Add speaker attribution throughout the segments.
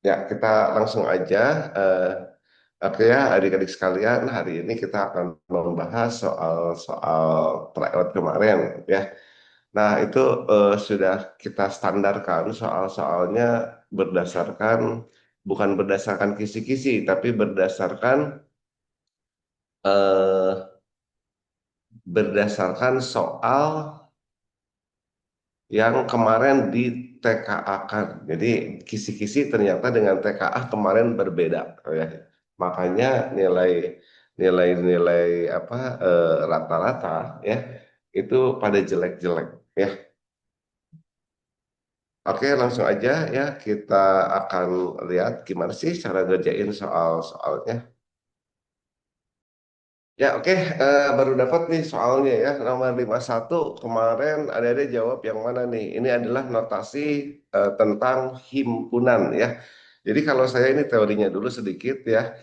Speaker 1: Ya, kita langsung aja. eh, Oke ya, adik-adik sekalian, hari ini kita akan membahas soal-soal tryout kemarin ya. Nah, itu sudah kita standarkan soal-soalnya berdasarkan bukan berdasarkan kisi-kisi, tapi eh, berdasarkan soal yang kemarin di TKA kan. Jadi kisi-kisi ternyata dengan TKA kemarin berbeda ya. Makanya nilai-nilai apa rata-rata ya itu pada jelek-jelek ya. Oke, langsung aja ya kita akan lihat gimana sih cara ngerjain soal-soalnya. Ya oke, baru dapat nih soalnya ya nomor 51 kemarin ada jawab yang mana nih? Ini adalah notasi tentang himpunan ya. Jadi kalau saya ini teorinya dulu sedikit ya.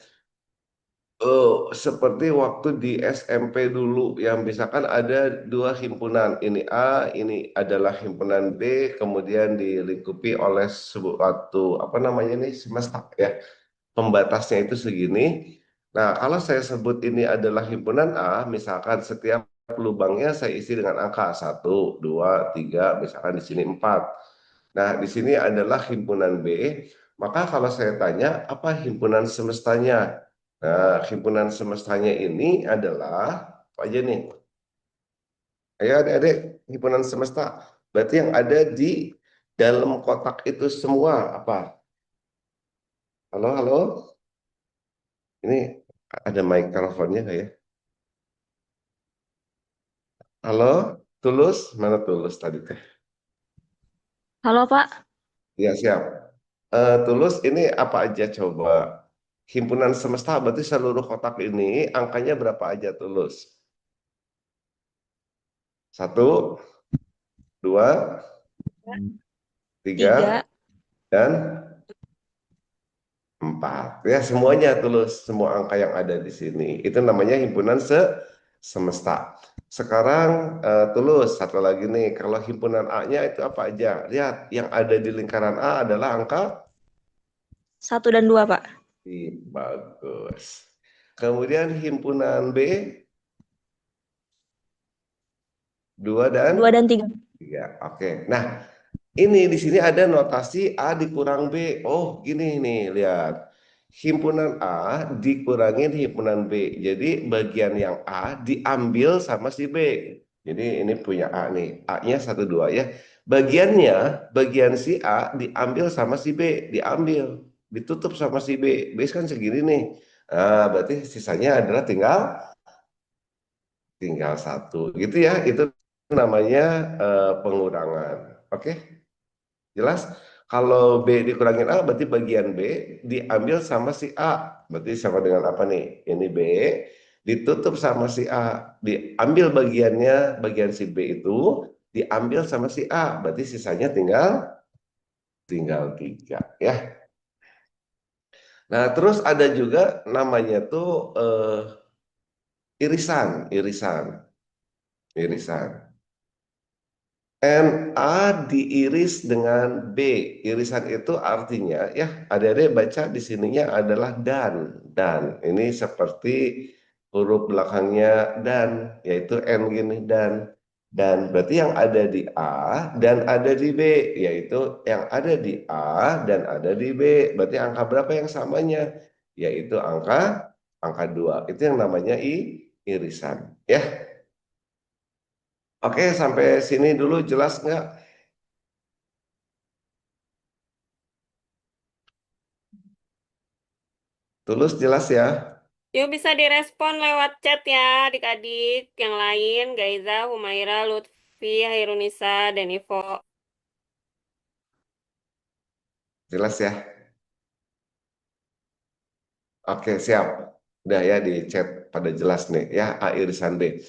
Speaker 1: Seperti waktu di SMP dulu yang misalkan ada dua himpunan, ini A, ini adalah himpunan B, kemudian dilingkupi oleh suatu apa namanya nih semesta ya. Pembatasnya itu segini. Nah, kalau saya sebut ini adalah himpunan A, misalkan setiap lubangnya saya isi dengan angka satu, 2, 3, misalkan di sini 4. Nah, di sini adalah himpunan B. Maka kalau saya tanya, apa himpunan semestanya? Nah, himpunan semestanya ini adalah, apa aja nih? Ayo adik-adik, himpunan semesta. Berarti yang ada di dalam kotak itu semua apa? Halo, halo? Ini ada mikrofonnya nggak ya? Halo, Tulus, mana Tulus tadi teh?
Speaker 2: Halo Pak,
Speaker 1: Ya siap. Tulus, ini apa aja coba? Himpunan semesta berarti seluruh kotak ini angkanya berapa aja Tulus? Satu, dua, tiga,
Speaker 2: tiga.
Speaker 1: dan empat. Ya semuanya Tulus, semua angka yang ada di sini. Itu namanya himpunan semesta. Sekarang Tulus, satu lagi nih, kalau himpunan A-nya itu apa aja? Lihat, yang ada di lingkaran A adalah angka.
Speaker 2: Satu dan dua Pak.
Speaker 1: Bagus. Kemudian himpunan B, 2 dan
Speaker 2: Dua dan tiga.
Speaker 1: 3. Oke. Nah, ini di sini ada notasi A dikurang B. Oh, gini nih, lihat. Himpunan A dikurangin himpunan B. Jadi bagian yang A diambil sama si B. Jadi ini punya A nih. A-nya 1, 2 ya. Bagian si A diambil sama si B. Diambil. Ditutup sama si B. B kan segini nih. Nah, berarti sisanya adalah tinggal satu. Gitu ya. Itu namanya pengurangan. Oke? Jelas? Kalau B dikurangin A berarti bagian B diambil sama si A. Berarti sama dengan apa nih? Ini B ditutup sama si A. Diambil bagian si B itu diambil sama si A. Berarti sisanya tinggal tinggal 3 ya. Nah, terus ada juga namanya tuh irisan. NA diiris dengan B. Irisan itu artinya ya adik-adik baca di sininya adalah dan. Ini seperti huruf belakangnya dan yaitu N gini dan berarti yang ada di A dan ada di B yaitu yang ada di A dan ada di B. Berarti angka berapa yang samanya? Yaitu angka 2. Itu yang namanya irisan ya. Oke, sampai sini dulu jelas nggak? Tulus jelas ya?
Speaker 3: Yuk bisa direspon lewat chat ya adik-adik yang lain, Gaiza, Humaira, Lutfi, Hairunisa, dan Ivo.
Speaker 1: Jelas ya? Oke, siap. Udah ya di chat pada jelas nih ya A irisan B.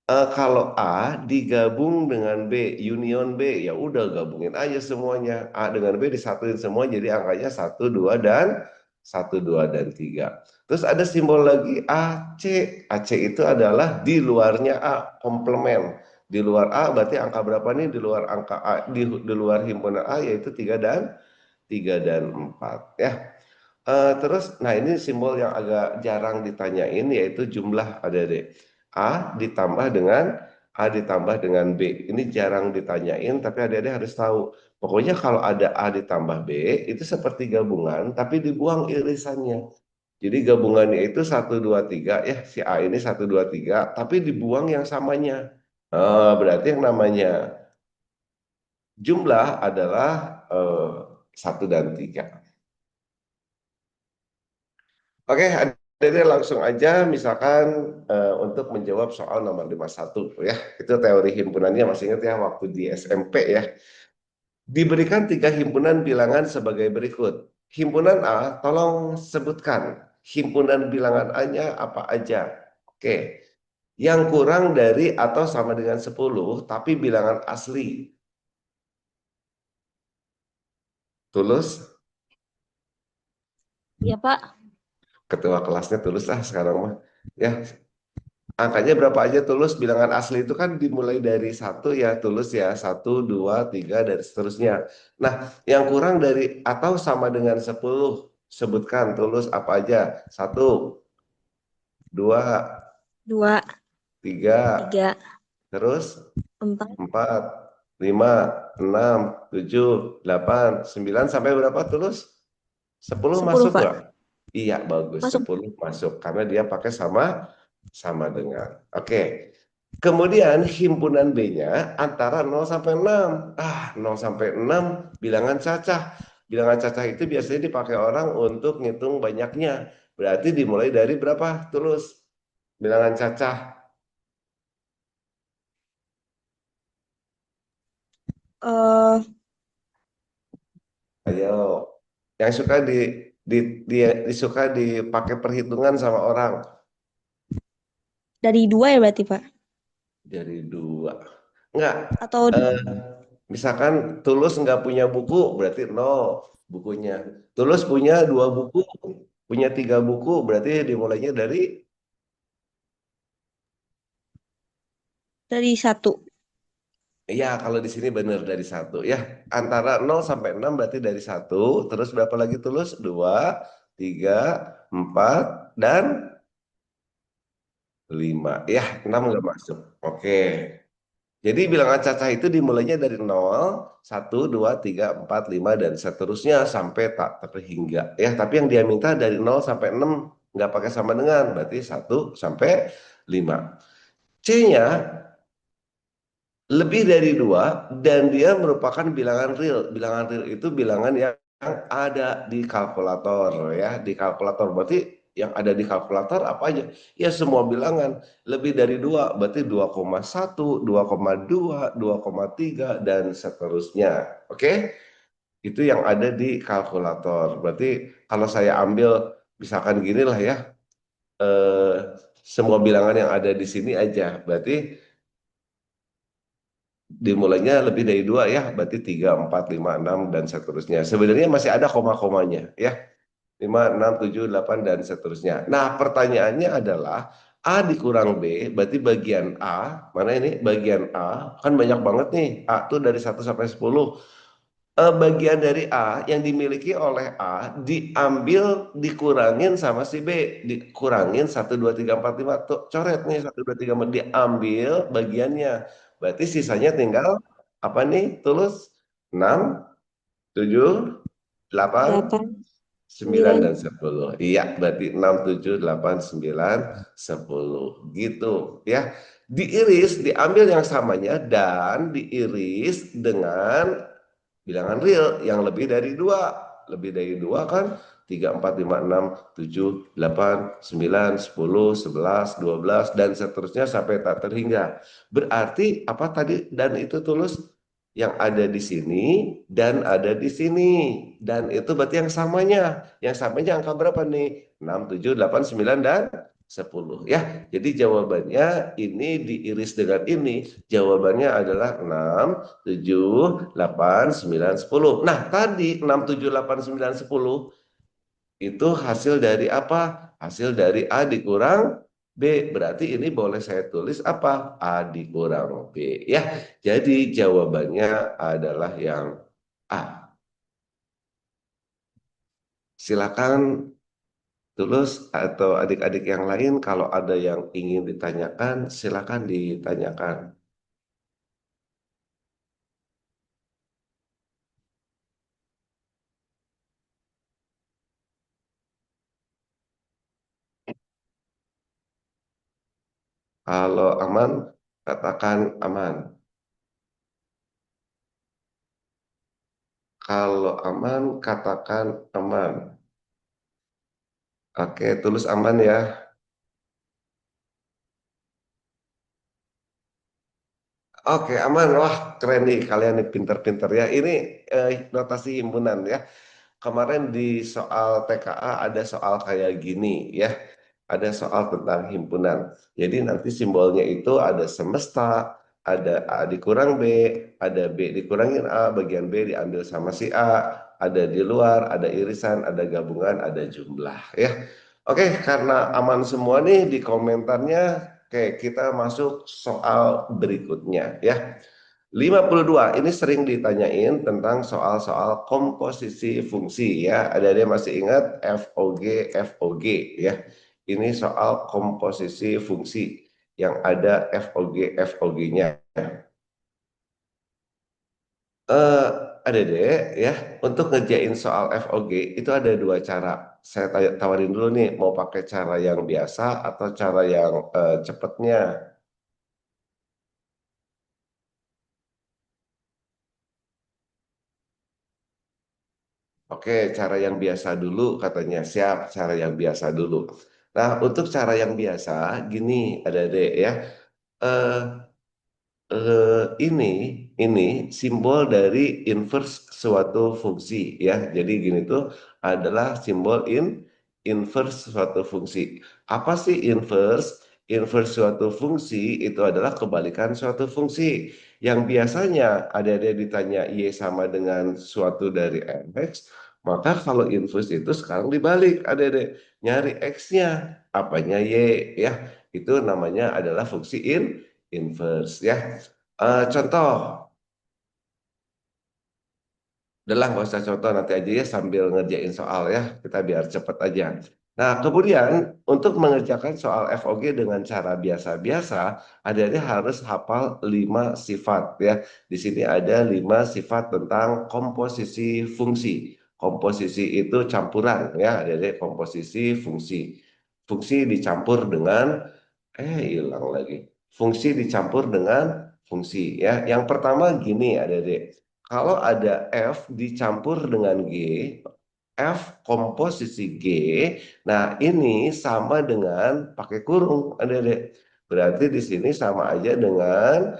Speaker 1: Kalau A digabung dengan B, union B, ya udah gabungin aja semuanya. A dengan B disatuin semua jadi angkanya satu 2 dan satu 2 dan 3. Terus ada simbol lagi AC. AC itu adalah di luarnya A, komplement. Di luar A berarti angka berapa nih di luar angka A di luar himpunan A yaitu 3 dan 3 dan 4 ya. Terus, nah ini simbol yang agak jarang ditanyain yaitu jumlah adik-adik. A ditambah dengan B. Ini jarang ditanyain tapi adik-adik harus tahu. Pokoknya kalau ada A ditambah B itu seperti gabungan tapi dibuang irisannya. Jadi gabungannya itu 1, 2, 3 ya, si A ini 1, 2, 3 tapi dibuang yang samanya. Berarti yang namanya jumlah adalah 1 dan 3. Oke, adik-adik langsung aja misalkan untuk menjawab soal nomor 51 ya. Itu teori himpunannya masih ingat ya waktu di SMP ya. Diberikan 3 himpunan bilangan sebagai berikut. Himpunan A, tolong sebutkan himpunan bilangan A-nya apa aja. Oke. Yang kurang dari atau sama dengan 10 tapi bilangan asli. Tulus?
Speaker 2: Iya, Pak.
Speaker 1: Ketua kelasnya Tulus lah sekarang mah. Ya, angkanya berapa aja Tulus? Bilangan asli itu kan dimulai dari 1 ya Tulus ya. 1, 2, 3 dan seterusnya. Nah, yang kurang dari atau sama dengan 10. Sebutkan Tulus apa aja. 1, 2,
Speaker 2: 2,
Speaker 1: 3,
Speaker 2: 3,
Speaker 1: terus
Speaker 2: 4,
Speaker 1: 4, 5, 6, 7, 8, 9 sampai berapa Tulus? 10
Speaker 2: 10,
Speaker 1: masuk
Speaker 2: Pak.
Speaker 1: nggak? Iya, bagus.
Speaker 2: Masuk.
Speaker 1: 10 masuk karena dia pakai sama dengan. Oke. Kemudian himpunan B-nya antara 0 sampai 6. 0 sampai 6 bilangan cacah. Bilangan cacah itu biasanya dipakai orang untuk ngitung banyaknya. Berarti dimulai dari berapa? Tulus. Bilangan cacah.
Speaker 2: eh
Speaker 1: Ayo. Yang suka disuka dipakai perhitungan sama orang.
Speaker 2: dari 2 ya berarti, Pak?
Speaker 1: Dari 2. Enggak.
Speaker 2: Atau
Speaker 1: Misalkan Tulus nggak punya buku, berarti 0 bukunya. Tulus punya 2 buku, punya 3 buku, berarti dimulainya dari
Speaker 2: dari 1.
Speaker 1: ya kalau di sini benar dari 1 ya. Antara 0 sampai 6 berarti dari 1, terus berapa lagi Tulus? 2, 3, 4 dan 5. Ya, 6 nggak masuk. Oke. Jadi bilangan cacah itu dimulainya dari 0, 1, 2, 3, 4, 5, dan seterusnya sampai tak terhingga. Ya, tapi yang dia minta dari 0 sampai 6 nggak pakai sama dengan, berarti 1 sampai 5. C-nya lebih dari 2 dan dia merupakan bilangan real. Bilangan real itu bilangan yang ada di kalkulator ya, di kalkulator. Berarti yang ada di kalkulator apa aja? Ya semua bilangan. Lebih dari 2 berarti 2,1, 2,2, 2,3 dan seterusnya. Oke? Itu yang ada di kalkulator. Berarti kalau saya ambil misalkan gini lah ya. Semua bilangan yang ada di sini aja. Berarti dimulainya lebih dari 2 ya, berarti 3, 4, 5, 6 dan seterusnya. Sebenarnya masih ada koma-komanya ya. 5, 6, 7, 8 dan seterusnya. Nah, pertanyaannya adalah A dikurang B, berarti bagian A, mana ini? Bagian A, kan banyak banget nih. A tuh dari 1 sampai 10. Bagian dari A yang dimiliki oleh A diambil dikurangin sama si B, dikurangin 1, 2, 3, 4, 5 tuh coret nih 1, 2, 3, 4 diambil bagiannya, berarti sisanya tinggal apa nih Tulus? 6, 7, 8,
Speaker 2: 8,
Speaker 1: 9
Speaker 2: 9.
Speaker 1: dan 10. Iya, berarti 6, 7, 8, 9, 10 gitu ya. Diiris, diambil yang samanya dan diiris dengan bilangan real yang lebih dari 2. Lebih dari 2 kan 3, 4, 5, 6, 7, 8, 9, 10, 11, 12 dan seterusnya sampai tak terhingga. Berarti apa tadi? Dan itu Tulus yang ada di sini dan ada di sini. Dan itu berarti yang samanya. Yang samanya angka berapa nih? 6, 7, 8, 9 dan 10 ya. Jadi jawabannya ini diiris dengan ini. Jawabannya adalah 6, 7, 8, 9, 10. Nah, tadi 6, 7, 8, 9, 10 itu hasil dari apa? Hasil dari A dikurang B. Berarti ini boleh saya tulis apa? A dikurang B. Ya, jadi jawabannya adalah yang A. Silakan Tulus atau adik-adik yang lain kalau ada yang ingin ditanyakan, silakan ditanyakan. Kalau aman, katakan aman. Kalau aman, katakan aman. Oke, Tulus aman ya. Oke, aman. Wah, keren nih kalian nih pinter-pinter ya. Ini notasi himpunan ya. Kemarin di soal TKA ada soal kayak gini ya. Ada soal tentang himpunan. Jadi nanti simbolnya itu ada semesta, ada A dikurang B, ada B dikurangin A, bagian B diambil sama si A, ada di luar, ada irisan, ada gabungan, ada jumlah ya. Oke, karena aman semua nih di komentarnya, oke kita masuk soal berikutnya ya. 52 ini sering ditanyain tentang soal-soal komposisi fungsi ya. Ada masih ingat FOG FOG ya. Ini soal komposisi fungsi yang ada FOG FOG-nya. Eh ada deh ya. Untuk ngerjain soal FOG itu ada dua cara. Saya tawarin dulu nih mau pakai cara yang biasa atau cara yang cepatnya. Oke, cara yang biasa dulu katanya. Siap, cara yang biasa dulu. Nah, untuk cara yang biasa, gini ada deh ya. Eh, ini simbol dari inverse suatu fungsi ya. Jadi gini tuh adalah simbol inverse suatu fungsi. Apa sih inverse? Inverse suatu fungsi itu adalah kebalikan suatu fungsi. Yang biasanya ada ditanya Y sama dengan suatu dari MX, maka kalau inverse itu sekarang dibalik, ada nyari X-nya, apanya Y ya. Itu namanya adalah fungsi inverse ya. Contoh, udah lah nggak usah contoh nanti aja ya sambil ngerjain soal ya, kita biar cepet aja. Nah, kemudian untuk mengerjakan soal FOG dengan cara biasa-biasa, adanya harus hafal 5 sifat ya. Di sini ada 5 sifat tentang komposisi fungsi. Komposisi itu campuran ya, ada komposisi fungsi. Fungsi dicampur dengan hilang lagi. Fungsi dicampur dengan fungsi ya. Yang pertama gini ada deh. Kalau ada F dicampur dengan G, F komposisi G, nah ini sama dengan pakai kurung ada deh. Berarti di sini sama aja dengan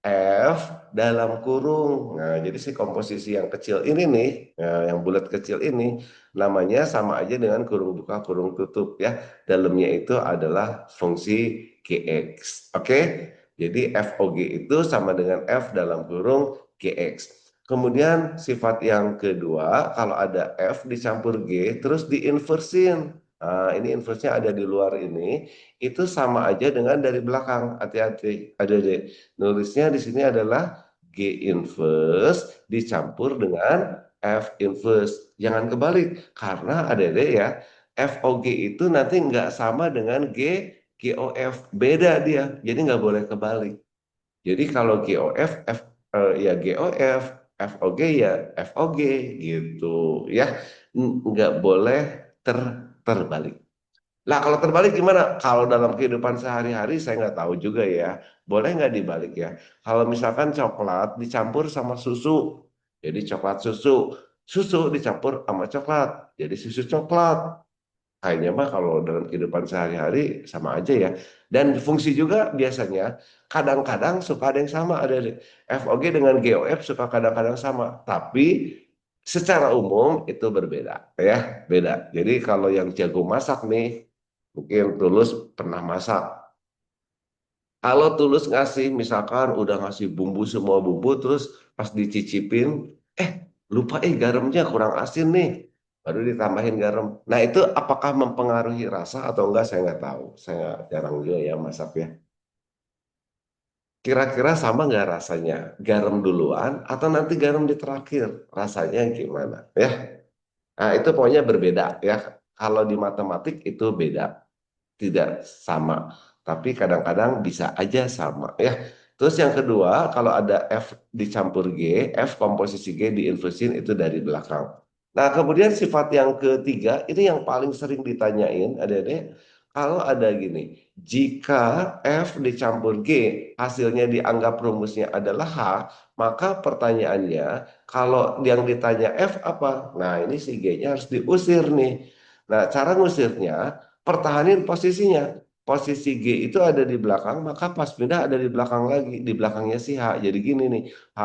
Speaker 1: F dalam kurung. Nah, jadi si komposisi yang kecil ini nih, yang bulat kecil ini, namanya sama aja dengan kurung buka, kurung tutup ya. Dalamnya itu adalah fungsi Gx. Oke? Jadi FOG itu sama dengan F dalam kurung Gx. Kemudian sifat yang kedua, kalau ada F dicampur G, terus diinversin. Nah, ini inversinya ada di luar ini, itu sama aja dengan dari belakang. Hati-hati, ada deh. Nulisnya di sini adalah G inverse dicampur dengan F inverse. Jangan kebalik, karena ada deh ya, FOG itu nanti nggak sama dengan GOF. Beda dia, jadi nggak boleh kebalik. Jadi kalau GOF, ya GOF, FOG ya FOG gitu ya. Nggak boleh terbalik. Nah, kalau terbalik gimana? Kalau dalam kehidupan sehari-hari saya nggak tahu juga ya. Boleh nggak dibalik ya? Kalau misalkan coklat dicampur sama susu, jadi coklat susu. Susu dicampur sama coklat, jadi susu coklat. Kayaknya mah kalau dalam kehidupan sehari-hari sama aja ya. Dan fungsi juga biasanya kadang-kadang suka ada yang sama. Ada FOG dengan GOF suka kadang-kadang sama. Tapi secara umum itu berbeda ya. Beda. Jadi kalau yang jago masak nih, mungkin Tulus pernah masak. Kalau Tulus ngasih, misalkan udah ngasih bumbu semua bumbu, terus pas dicicipin, eh lupa garamnya kurang asin nih, baru ditambahin garam. Nah itu apakah mempengaruhi rasa atau enggak saya nggak tahu. Saya jarang juga ya masak ya. Kira-kira sama nggak rasanya? Garam duluan atau nanti garam di terakhir? Rasanya gimana? Ya. Nah, itu pokoknya berbeda ya. Kalau di matematik itu beda, tidak sama. Tapi kadang-kadang bisa aja sama ya. Terus yang kedua, kalau ada F dicampur G, F komposisi G diinversin itu dari belakang. Nah, kemudian sifat yang ketiga, ini yang paling sering ditanyain, adik-adik, kalau ada gini, jika F dicampur G, hasilnya dianggap rumusnya adalah H, maka pertanyaannya, kalau yang ditanya F apa? Nah, ini si G-nya harus diusir nih. Nah, cara ngusirnya, pertahanin posisinya. Posisi G itu ada di belakang, maka pas pindah ada di belakang lagi, di belakangnya si H. Jadi gini nih, H,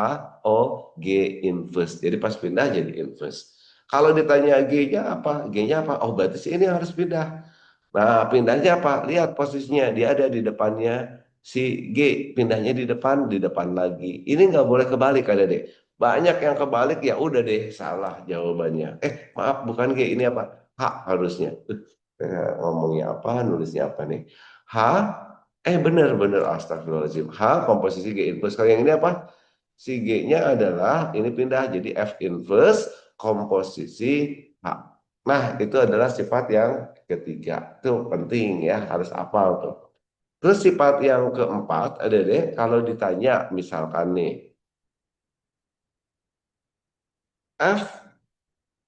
Speaker 1: O, G inverse. Jadi pas pindah jadi inverse. Kalau ditanya G-nya apa? G-nya apa? Oh, berarti si ini harus pindah. Nah, pindahnya apa? Lihat posisinya, dia ada di depannya si G, pindahnya di depan lagi. Ini nggak boleh kebalik, ada deh. Banyak yang kebalik, ya udah deh, salah jawabannya. Maaf, bukan G, ini apa? H harusnya. Ngomongnya apa, nulisnya apa nih? H, bener-bener astagfirullahaladzim. H, komposisi G inverse. Kalau yang ini apa? Si G-nya adalah, ini pindah jadi F inverse, komposisi H. Nah, itu adalah sifat yang ketiga. Itu penting ya, harus hafal tuh. Terus sifat yang keempat, ada deh, kalau ditanya misalkan nih, F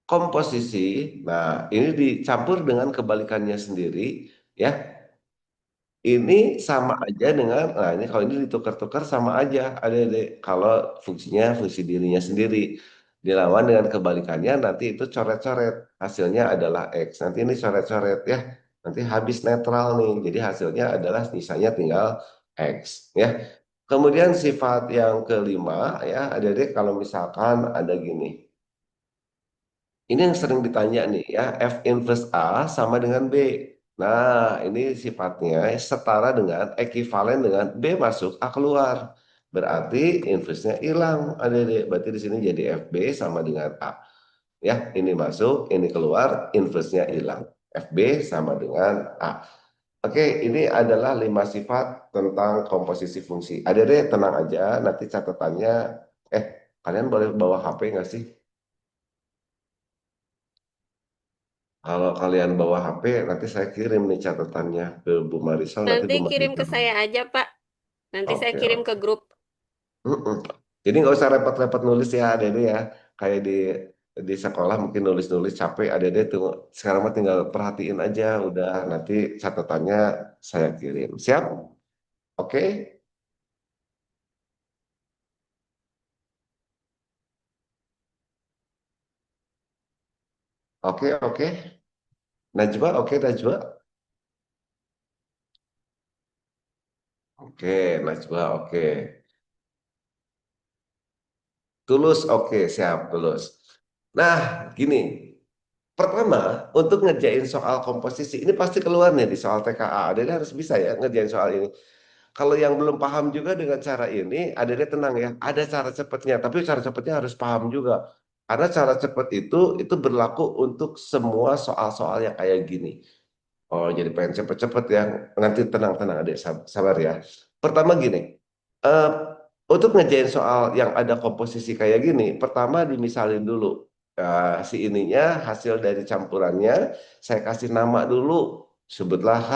Speaker 1: komposisi, nah ini dicampur dengan kebalikannya sendiri, ya. Ini sama aja dengan, nah ini kalau ini ditukar-tukar sama aja, ada deh, kalau fungsinya fungsi dirinya sendiri. Dilawan dengan kebalikannya, nanti itu coret-coret, hasilnya adalah X. Nanti ini coret-coret ya, nanti habis netral nih, jadi hasilnya adalah sisanya tinggal X ya. Kemudian sifat yang kelima ya, ada deh kalau misalkan ada gini. Ini yang sering ditanya nih ya, F inverse A sama dengan B. Nah, ini sifatnya setara dengan ekivalen dengan B masuk, A keluar. Berarti inverse-nya hilang. Berarti di sini jadi FB sama dengan A. Ya, ini masuk, ini keluar, inverse-nya hilang. FB sama dengan A. Oke, ini adalah 5 sifat tentang komposisi fungsi. Adik-adik tenang aja, nanti catatannya, kalian boleh bawa HP nggak sih? Kalau kalian bawa HP, nanti saya kirim nih catatannya ke Bu Marisol. Nanti
Speaker 3: Nanti
Speaker 1: Bu
Speaker 3: kirim ke
Speaker 1: Marisol.
Speaker 3: saya aja, Pak. Nanti saya
Speaker 1: Oke,
Speaker 3: kirim ke
Speaker 1: oke.
Speaker 3: grup.
Speaker 1: Mm-mm. Jadi nggak usah repot-repot nulis ya, Dede ya. Kayak di sekolah mungkin nulis-nulis capek, Dede tuh sekarang mah tinggal perhatiin aja. Udah nanti catatannya saya kirim. Siap? Oke, oke, oke. Najwa, oke Najwa. Oke, Najwa, oke. Tulus, oke, siap, tulus. Nah, gini. Pertama, untuk ngerjain soal komposisi, ini pasti keluar nih di soal TKA. Adanya harus bisa ya ngerjain soal ini. Kalau yang belum paham juga dengan cara ini, adanya tenang ya. Ada cara cepatnya, tapi cara cepatnya harus paham juga. Karena cara cepat itu berlaku untuk semua soal-soal yang kayak gini. Oh, jadi pengen cepet-cepet ya. Nanti tenang-tenang adik, sabar ya. Pertama gini, eh, untuk ngerjain soal yang ada komposisi kayak gini, pertama dimisalin dulu. Si ininya hasil dari campurannya, saya kasih nama dulu, sebutlah H.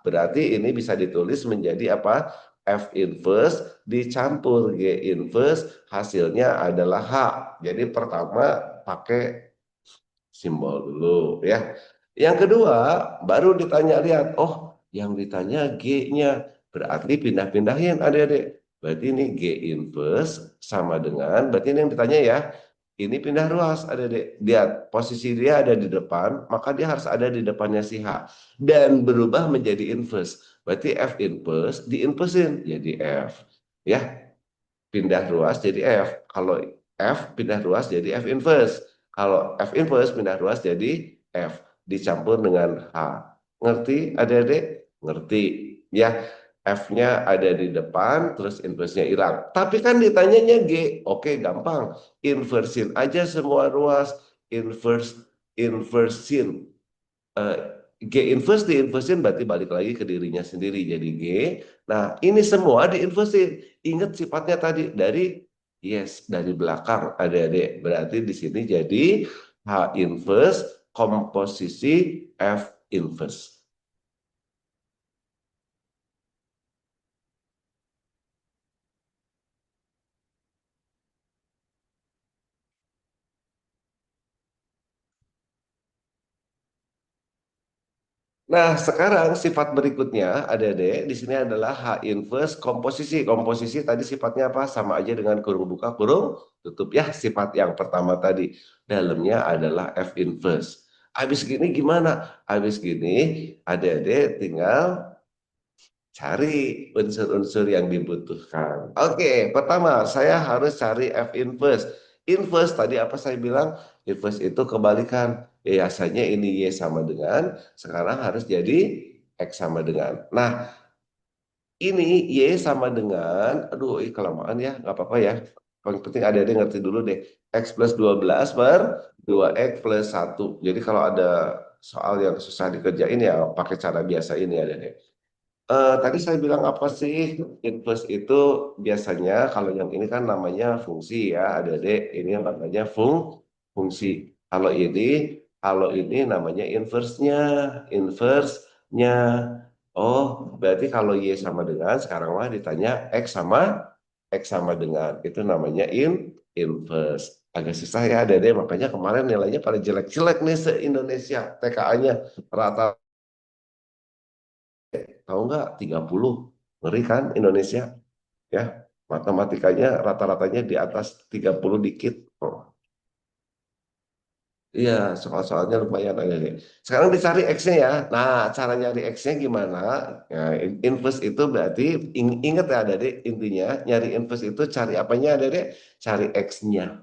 Speaker 1: Berarti ini bisa ditulis menjadi apa? F inverse dicampur G inverse, hasilnya adalah H. Jadi pertama pakai simbol dulu ya. Yang kedua, baru ditanya lihat, oh yang ditanya G-nya, berarti pindah-pindahin adik-adik. Berarti ini G inverse sama dengan, berarti ini yang ditanya ya, ini pindah ruas adik-adik. Lihat, posisi dia ada di depan, maka dia harus ada di depannya si H. Dan berubah menjadi inverse. Berarti F inverse, di-inversein jadi F. Ya, pindah ruas jadi F. Kalau F pindah ruas jadi F inverse. Kalau F inverse pindah ruas jadi F dicampur dengan H. Ngerti adik-adik? Ngerti. Ya, F-nya ada di depan, terus inverse-nya hilang. Tapi kan ditanyanya G. Oke, gampang. Inversin aja semua ruas. Inversin. Eh, G inverse diinversin berarti balik lagi ke dirinya sendiri jadi G. Nah, ini semua diinversin. Ingat sifatnya tadi dari dari belakang adik-adik. Berarti di sini jadi H inverse komposisi F inverse. Nah, sekarang sifat berikutnya, adik-adik, di sini adalah H inverse komposisi. Komposisi tadi sifatnya apa? Sama aja dengan kurung buka, kurung tutup. Ya, sifat yang pertama tadi. Dalamnya adalah F inverse. Habis gini gimana? Habis gini, adik-adik tinggal cari unsur-unsur yang dibutuhkan. Oke, pertama saya harus cari F inverse. Inverse tadi apa saya bilang? Inverse itu kebalikan. Biasanya ini Y sama dengan, sekarang harus jadi X sama dengan. Nah, ini Y sama dengan, aduh ini kelamaan ya, nggak apa-apa ya. Yang penting ada ngerti dulu deh. X plus 12 per 2X plus 1. Jadi kalau ada soal yang susah dikerjain ya pakai cara biasa ini ada deh. Tadi saya bilang apa sih? Inverse itu biasanya kalau yang ini kan namanya fungsi ya, adik-adik. Ini yang namanya fungsi. Kalau ini namanya inverse-nya, inverse-nya. Oh, berarti kalau Y sama dengan sekarang mah ditanya X sama dengan itu namanya inverse. Agak susah ya, adik-adik. Makanya kemarin nilainya pada jelek-jelek nih se-Indonesia. TKA-nya rata tahu nggak 30 ngeri kan Indonesia ya matematikanya rata-ratanya di atas 30 dikit. Oh, iya soal-soalnya lumayan ada nih. Sekarang dicari X-nya ya. Nah cara nyari X-nya gimana? Nah, inverse itu berarti ingat ya ada deh intinya nyari inverse itu cari apanya ada deh cari X-nya.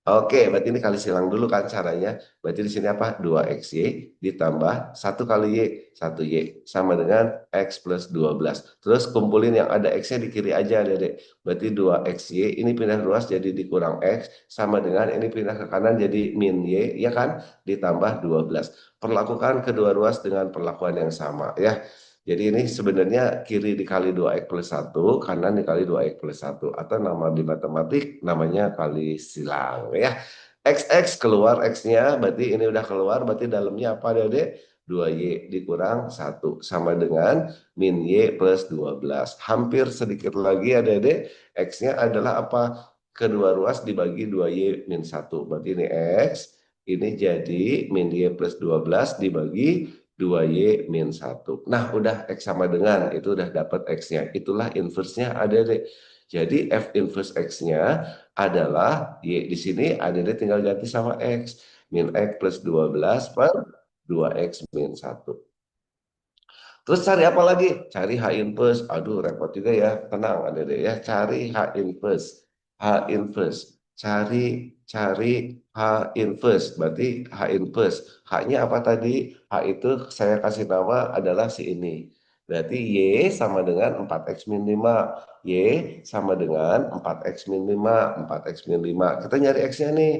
Speaker 1: Oke, berarti ini kali silang dulu kan caranya. Berarti di sini apa? 2XY ditambah 1 kali Y, 1Y. Sama dengan X plus 12. Terus kumpulin yang ada X-nya di kiri aja, Dedek. Berarti 2XY, ini pindah ruas jadi dikurang X. Sama dengan ini pindah ke kanan jadi min Y, ya kan? Ditambah 12. Perlakukan kedua ruas dengan perlakuan yang sama, ya. Jadi ini sebenarnya kiri dikali 2X plus 1, kanan dikali 2X plus 1. Atau nama di matematik namanya kali silang ya. XX keluar X-nya, berarti ini udah keluar, berarti dalamnya apa Dede? 2Y dikurang 1, sama dengan min Y plus 12. Hampir sedikit lagi ya Dede, X-nya adalah apa? Kedua ruas dibagi 2Y min 1. Berarti ini X, ini jadi min Y plus 12 dibagi 2Y min 1. Nah, udah X sama dengan, itu udah dapat X-nya. Itulah inverse-nya ada deh. Jadi F inverse X-nya adalah Y di sini ada deh tinggal ganti sama X. Min X plus 12 per 2X min 1. Terus cari apa lagi? Cari H inverse. Aduh, repot juga ya. Tenang, ada deh ya. Cari H inverse. H inverse. Cari H inverse. Berarti H inverse. H-nya apa tadi? H itu saya kasih nama adalah si ini. Berarti Y sama dengan 4X min 5. Y sama dengan 4X min 5. 4X min 5. Kita nyari X-nya nih.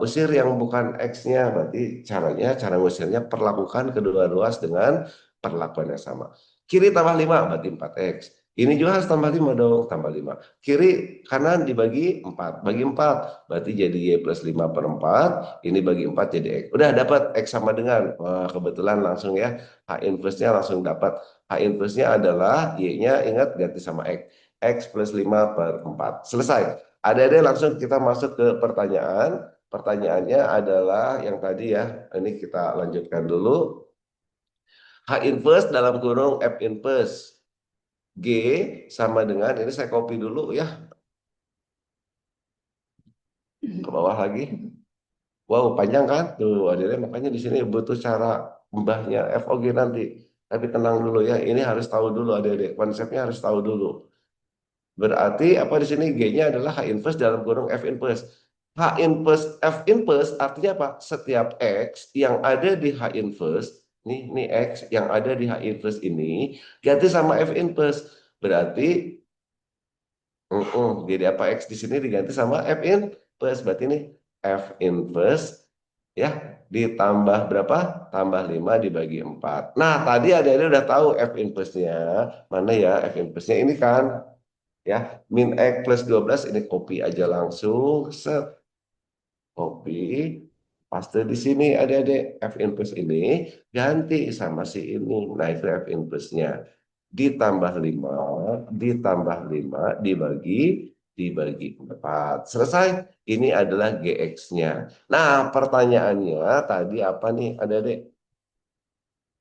Speaker 1: Usir yang bukan X-nya, berarti cara ngusirnya perlakukan kedua ruas dengan perlakuan yang sama. Kiri tambah 5 berarti 4X. Ini juga harus tambah 5 dong, tambah 5. Kiri kanan dibagi 4. Bagi 4 berarti jadi Y plus 5 per 4. Ini bagi 4 jadi X. Udah dapat X sama dengan. Wah, kebetulan langsung ya. H inverse-nya langsung dapat. H inverse-nya adalah Y-nya ingat ganti sama X. X plus 5 per 4. Selesai. Ada langsung kita masuk ke pertanyaan. Pertanyaannya adalah yang tadi ya. Ini kita lanjutkan dulu. H inverse dalam kurung F inverse G sama dengan, ini saya copy dulu ya, ke bawah lagi. Wow, panjang kan? Tuh, adilnya makanya di sini butuh cara mbahnya FOG nanti. Tapi tenang dulu ya, ini harus tahu dulu adik-adik. Konsepnya harus tahu dulu. Berarti apa di sini G-nya adalah H inverse dalam kurung F inverse. H inverse F inverse artinya apa? Setiap X yang ada di H inverse, nih X yang ada di H inverse ini ganti sama F inverse. Berarti jadi apa X di sini diganti sama F inverse. Berarti ini F inverse ya ditambah berapa? Tambah 5 dibagi 4. Nah, tadi ada udah tahu F inverse-nya. Mana ya F inverse-nya ini kan ya min X plus 12 ini copy aja langsung set copy Paste di sini adik-adik, F inverse ini ganti sama si ini. Nah, itu F inverse-nya. Ditambah 5 dibagi 4. Selesai. Ini adalah GX-nya. Nah, pertanyaannya tadi apa nih adik-adik?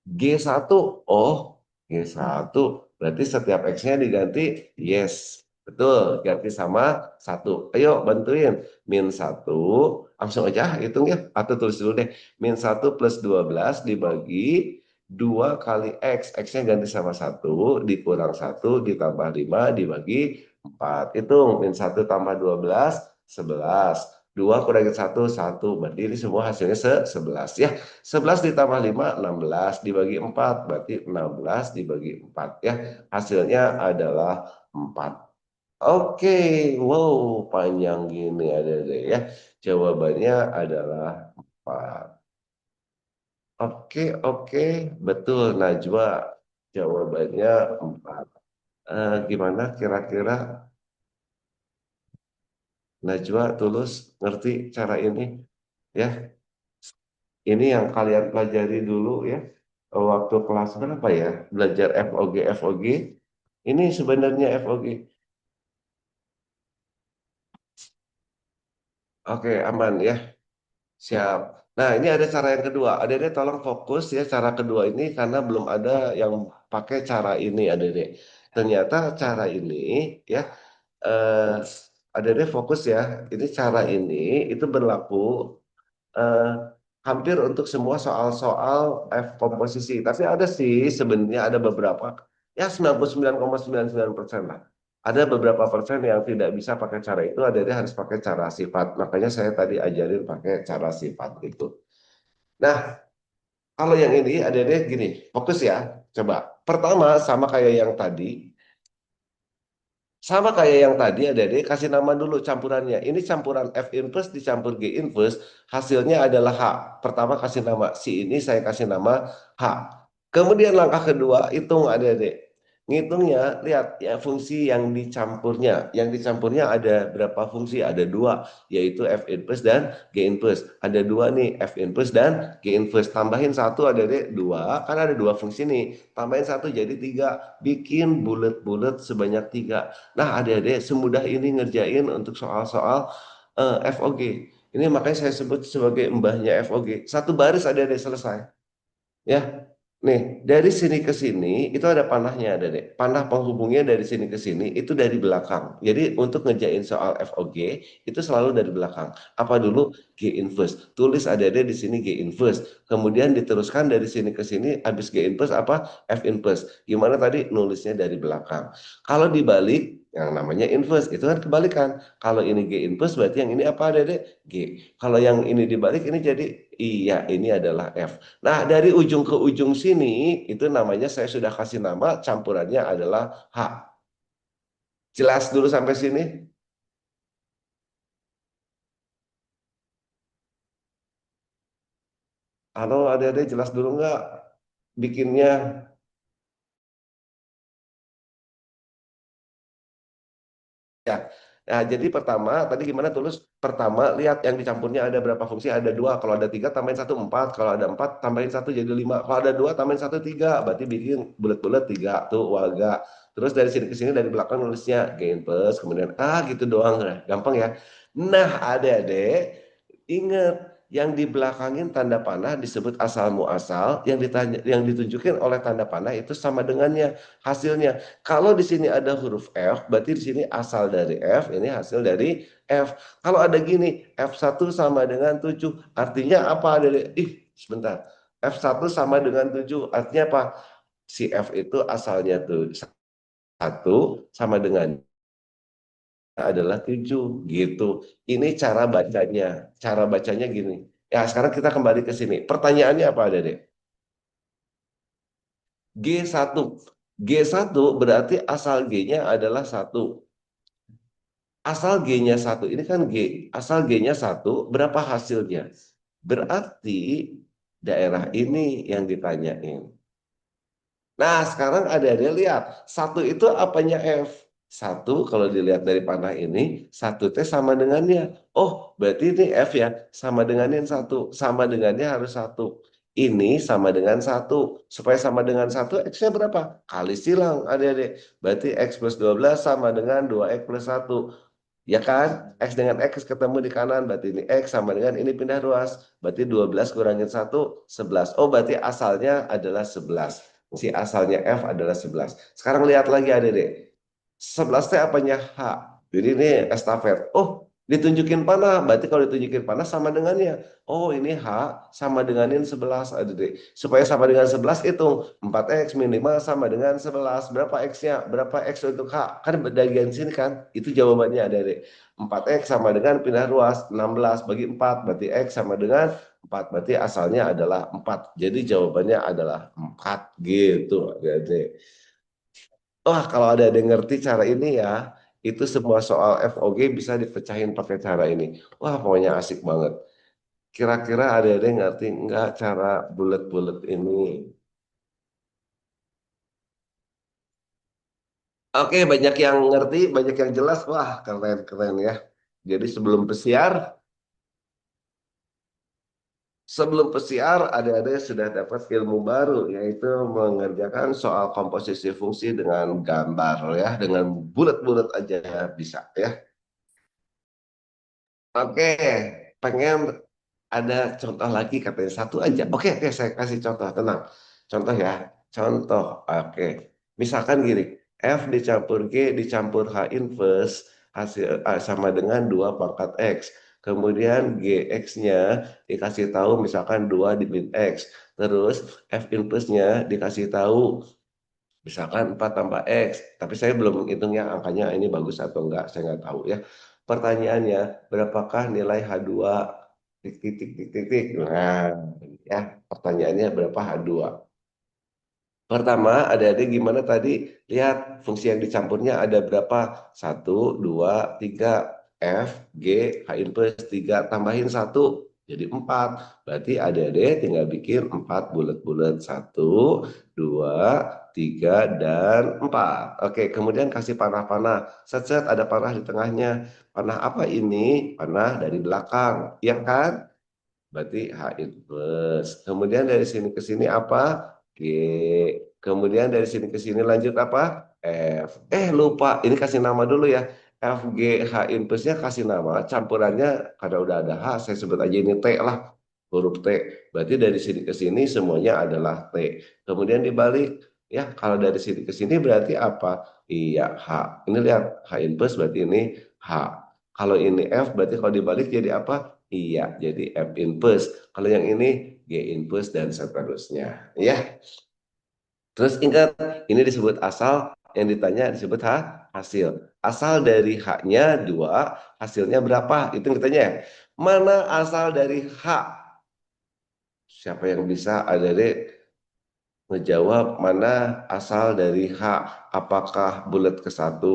Speaker 1: G1. Oh, G1. Berarti setiap X-nya diganti yes. Betul, ganti sama 1. Ayo bantuin. -1. Langsung aja hitung ya. Atau tulis dulu deh. -1 plus 12 dibagi 2 kali X. X-nya ganti sama 1. Dikurang 1 ditambah 5 dibagi 4. Hitung. -1 tambah 12, 11. 2 kurangi 1, 1. Berarti ini semua hasilnya 11 ya. 11 ditambah 5, 16 dibagi 4, berarti 16 dibagi 4 ya. Hasilnya adalah 4. Oke, wow, panjang gini ada deh ya. Jawabannya adalah 4. Oke, betul Najwa. Jawabannya 4. Gimana kira-kira Najwa Tulus ngerti cara ini ya? Ini yang kalian pelajari dulu ya. Waktu kelas berapa ya? Belajar FOG. Ini sebenarnya FOG. Oke, aman ya. Siap. Nah, ini ada cara yang kedua. Adik-adik tolong fokus ya cara kedua ini karena belum ada yang pakai cara ini adik-adik. Ternyata cara ini ya adik-adik fokus ya. Ini cara ini itu berlaku eh, hampir untuk semua soal-soal F komposisi. Tapi ada sih sebenarnya ada beberapa, ya 99,99% lah. Ada beberapa persen yang tidak bisa pakai cara itu, ada yang harus pakai cara sifat. Makanya saya tadi ajarin pakai cara sifat itu. Nah, kalau yang ini ada gini, fokus ya. Coba. Pertama sama kayak yang tadi, sama kayak yang tadi ada deh kasih nama dulu campurannya. Ini campuran F inverse dicampur G inverse, hasilnya adalah H. Pertama kasih nama si ini saya kasih nama H. Kemudian langkah kedua hitung adik-adik. Ngitungnya lihat ya fungsi yang dicampurnya. Yang dicampurnya ada berapa fungsi? Ada dua, yaitu F inverse dan G inverse. Ada dua nih F inverse dan G inverse. Tambahin satu adik-adik dua, kan ada dua fungsi nih. Tambahin satu jadi tiga. Bikin bulat-bulat sebanyak tiga. Nah, adik-adik semudah ini ngerjain untuk soal-soal FOG. Ini makanya saya sebut sebagai mbahnya FOG. Satu baris adik-adik selesai. Ya, nih dari sini ke sini itu ada panahnya, adik-adik. Panah penghubungnya dari sini ke sini itu dari belakang. Jadi untuk ngerjain soal FOG itu selalu dari belakang. Apa dulu? G inverse. Tulis adik-adik di sini G inverse. Kemudian diteruskan dari sini ke sini, habis G inverse apa? F inverse. Gimana tadi? Nulisnya dari belakang. Kalau dibalik, yang namanya inverse, itu kan kebalikan. Kalau ini G inverse, berarti yang ini apa adik-adik? G. Kalau yang ini dibalik, ini jadi, iya, ini adalah F. Nah, dari ujung ke ujung sini, itu namanya saya sudah kasih nama, campurannya adalah H. Jelas dulu sampai sini? Halo, adik-adik, jelas dulu nggak bikinnya? Ya, nah, jadi pertama tadi gimana Tulus? Pertama lihat yang dicampurnya ada berapa fungsi? Ada dua. Kalau ada tiga tambahin satu empat. Kalau ada empat tambahin satu jadi lima. Kalau ada dua tambahin satu tiga. Berarti bikin bulat-bulat tiga tuh waga. Terus dari sini ke sini dari belakang nulisnya gain plus kemudian gitu doang. Nah, gampang ya. Nah, adik-adik ingat yang dibelakangin tanda panah disebut asal muasal, yang ditunjukin oleh tanda panah itu sama dengannya hasilnya. Kalau di sini ada huruf F, berarti di sini asal dari F, ini hasil dari F. Kalau ada gini, F1 sama dengan 7, artinya apa? Sebentar. F1 sama dengan 7, artinya apa? Si F itu asalnya tuh 1 sama dengan adalah 7 gitu. Ini cara bacanya. Cara bacanya gini. Ya, sekarang kita kembali ke sini. Pertanyaannya apa ada deh? G1. G1 berarti asal G-nya adalah 1. Asal G-nya 1. Ini kan G. Asal G-nya 1, berapa hasilnya? Berarti daerah ini yang ditanyain. Nah, sekarang ada lihat. 1 itu apanya F? Satu kalau dilihat dari panah ini, satu T sama dengannya. Oh, berarti ini F ya, sama dengan yang satu. Sama dengannya harus satu. Ini sama dengan satu. Supaya sama dengan satu, X-nya berapa? Kali silang, adik-adik. Berarti X plus 12 sama dengan 2X plus 1. Ya kan? X dengan X ketemu di kanan, berarti ini X sama dengan ini pindah ruas. Berarti 12 kurangin 1, 11. Oh, berarti asalnya adalah 11. Si asalnya F adalah 11. Sekarang lihat lagi adik-adik. 11 teh apanya H. Jadi ini estafet. Oh, ditunjukin panah. Berarti kalau ditunjukin panah sama dengannya. Oh, ini H sama denganin 11 adik. Supaya sama dengan 11 hitung. 4X minimal sama dengan 11. Berapa X-nya? Berapa X untuk H? Kan bagian sini kan? Itu jawabannya adik. 4X sama dengan pindah ruas. 16 bagi 4. Berarti X sama dengan 4. Berarti asalnya adalah 4. Jadi jawabannya adalah 4 gitu adik. Wah, kalau ada yang ngerti cara ini ya, itu semua soal FOG bisa dipecahin pakai cara ini. Wah, pokoknya asik banget. Kira-kira ada yang ngerti nggak cara bulat-bulat ini? Oke, banyak yang ngerti, banyak yang jelas. Wah, keren-keren ya. Jadi sebelum pesiar, ada sudah dapat ilmu baru, yaitu mengerjakan soal komposisi fungsi dengan gambar ya, dengan bulat-bulat aja bisa ya. Oke, pengen ada contoh lagi katanya satu aja. Oke, saya kasih contoh, tenang. Contoh ya, contoh. Oke, misalkan gini, F dicampur G dicampur H inverse sama dengan 2 pangkat X. Kemudian GX-nya dikasih tahu misalkan 2 di min X. Terus F inverse-nya dikasih tahu misalkan 4 tambah X, tapi saya belum menghitung ya angkanya ini bagus atau enggak, saya nggak tahu ya. Pertanyaannya, berapakah nilai H2 tik tik tik tik tik tik. Nah, ya, pertanyaannya berapa H2? Pertama, adik-adik gimana tadi? Lihat fungsi yang dicampurnya ada berapa? 1, 2, 3. F, G, H inverse 3. Tambahin 1. Jadi 4. Berarti adik-adik tinggal bikin 4 bulat-bulat. 1, 2, 3, dan 4. Oke, kemudian kasih panah-panah. Set-set ada panah di tengahnya. Panah apa ini? Panah dari belakang. Iya kan? Berarti H inverse. Kemudian dari sini ke sini apa? G. Kemudian dari sini ke sini lanjut apa? F. Lupa. Ini kasih nama dulu ya. F, G, H inverse-nya kasih nama. Campurannya karena udah ada H, saya sebut aja ini T lah. Huruf T. Berarti dari sini ke sini semuanya adalah T. Kemudian dibalik. Ya, kalau dari sini ke sini berarti apa? Iya, H. Ini lihat. H inverse berarti ini H. Kalau ini F berarti kalau dibalik jadi apa? Iya, jadi F inverse. Kalau yang ini G inverse dan seterusnya. Ya. Terus ingat, ini disebut asal, yang ditanya disebut hasil. Asal dari H-nya 2, hasilnya berapa? Itu yang ditanya ya. Mana asal dari H? Siapa yang bisa? Adik-adik ngejawab mana asal dari H? Apakah bulat ke-1,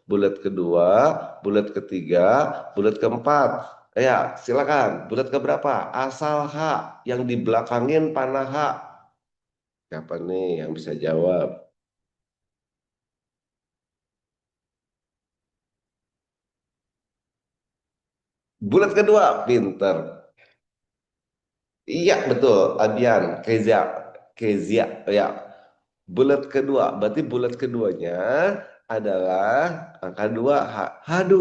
Speaker 1: bulat kedua, bulat ketiga, bulat keempat? Ya, silakan. Bulat keberapa? Asal H yang dibelakangin panah H. Siapa nih yang bisa jawab? Bulat kedua, pinter. Iya, betul. Abian, Kezia, Kezia, ya. Bulat kedua, berarti bulat keduanya adalah angka 2, H2.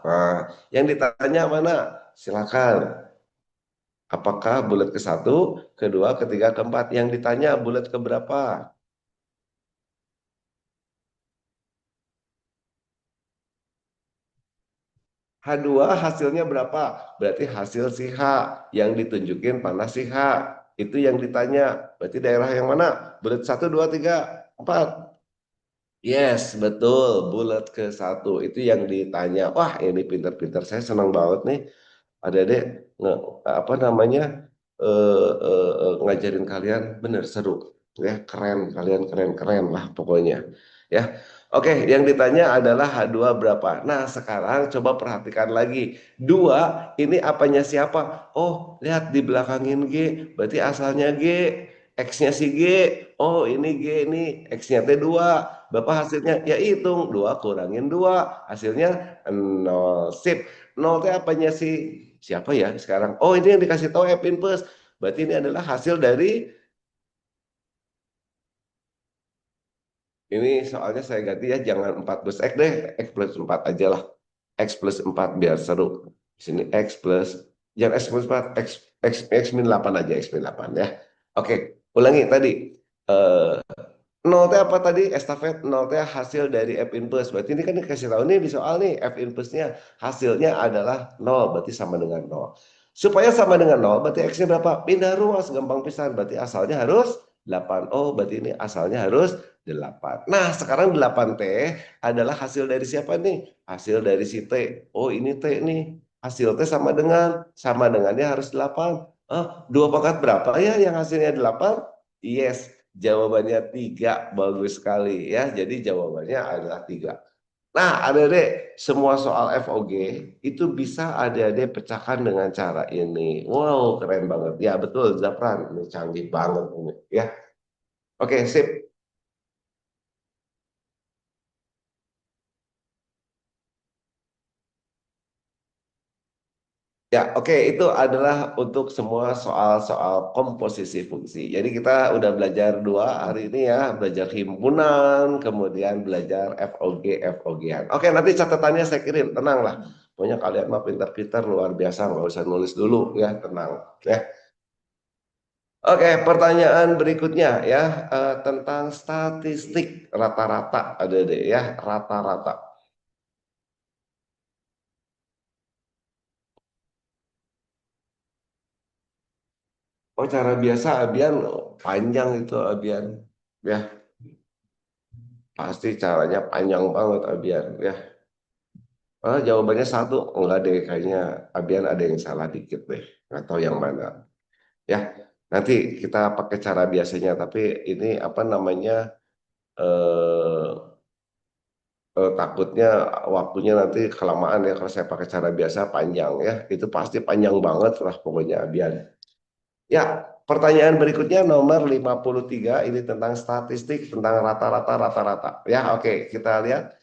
Speaker 1: Nah, yang ditanya mana? Silakan. Apakah bulat ke-1, kedua, ketiga, keempat? Yang ditanya bulat keberapa? H2 hasilnya berapa? Berarti hasil si H yang ditunjukin panah si H. Itu yang ditanya. Berarti daerah yang mana? Bulat 1, 2, 3, 4. Yes, betul. Bulat ke-1. Itu yang ditanya. Wah, ini pinter-pinter. Saya senang banget nih. Adik-adik apa namanya ngajarin kalian bener seru ya, keren, kalian keren-keren lah pokoknya ya. Oke, yang ditanya adalah H2 berapa. Nah, sekarang coba perhatikan lagi. 2 ini apanya siapa? Oh, lihat di belakangin G, berarti asalnya G. X-nya si G, oh ini G ini, X-nya T2, Bapak hasilnya, ya hitung, 2 kurangin 2, hasilnya 0, sip. 0 itu apanya sih? Siapa ya sekarang? Oh ini yang dikasih tahu F inverse, berarti ini adalah hasil dari, ini soalnya saya ganti ya, jangan 4 plus X deh, X plus 4 aja lah. X plus 4 biar seru. Di sini X plus, jangan X plus 4, X min 8 aja, X min 8 ya. Oke, ulangi tadi. Eh, 0 teh apa tadi? Estafet 0 teh hasil dari F inverse. Berarti ini kan dikasih tahu nih di soal nih, F inverse-nya hasilnya adalah 0, berarti sama dengan 0. Supaya sama dengan 0, berarti X-nya berapa? Pindah ruas, gampang pisan. Berarti asalnya harus 8. Oh, berarti ini asalnya harus 8. Nah, sekarang 8T adalah hasil dari siapa nih? Hasil dari si T. Oh, ini T nih. Hasil T sama dengannya harus 8. Oh, 2 pangkat berapa ya yang hasilnya 8? Yes, jawabannya 3. Bagus sekali ya. Jadi jawabannya adalah 3. Nah, adik-adik, semua soal FOG itu bisa adik-adik pecahkan dengan cara ini. Wow, keren banget. Ya, betul, Zafran. Ini canggih banget ini ya. Oke, sip. Ya, oke, itu adalah untuk semua soal-soal komposisi fungsi. Jadi kita udah belajar 2 hari ini ya, belajar himpunan, kemudian belajar FOG, FOG-an. Oke, nanti catatannya saya kirim, tenang lah. Pokoknya kalian mah pintar-pintar luar biasa, nggak usah nulis dulu ya, tenang ya. Oke, pertanyaan berikutnya ya, tentang statistik rata-rata, ada deh ya, rata-rata. Oh, cara biasa Abian panjang itu Abian ya. Pasti caranya panjang banget Abian ya. Jawabannya satu, enggak deh kayaknya Abian ada yang salah dikit deh, nggak tahu yang mana. Ya, nanti kita pakai cara biasanya, tapi ini apa namanya eh, takutnya waktunya nanti kelamaan ya kalau saya pakai cara biasa panjang ya. Itu pasti panjang banget lah pokoknya Abian. Ya, pertanyaan berikutnya nomor 53 ini tentang statistik tentang rata-rata rata-rata. Ya, oke, kita lihat.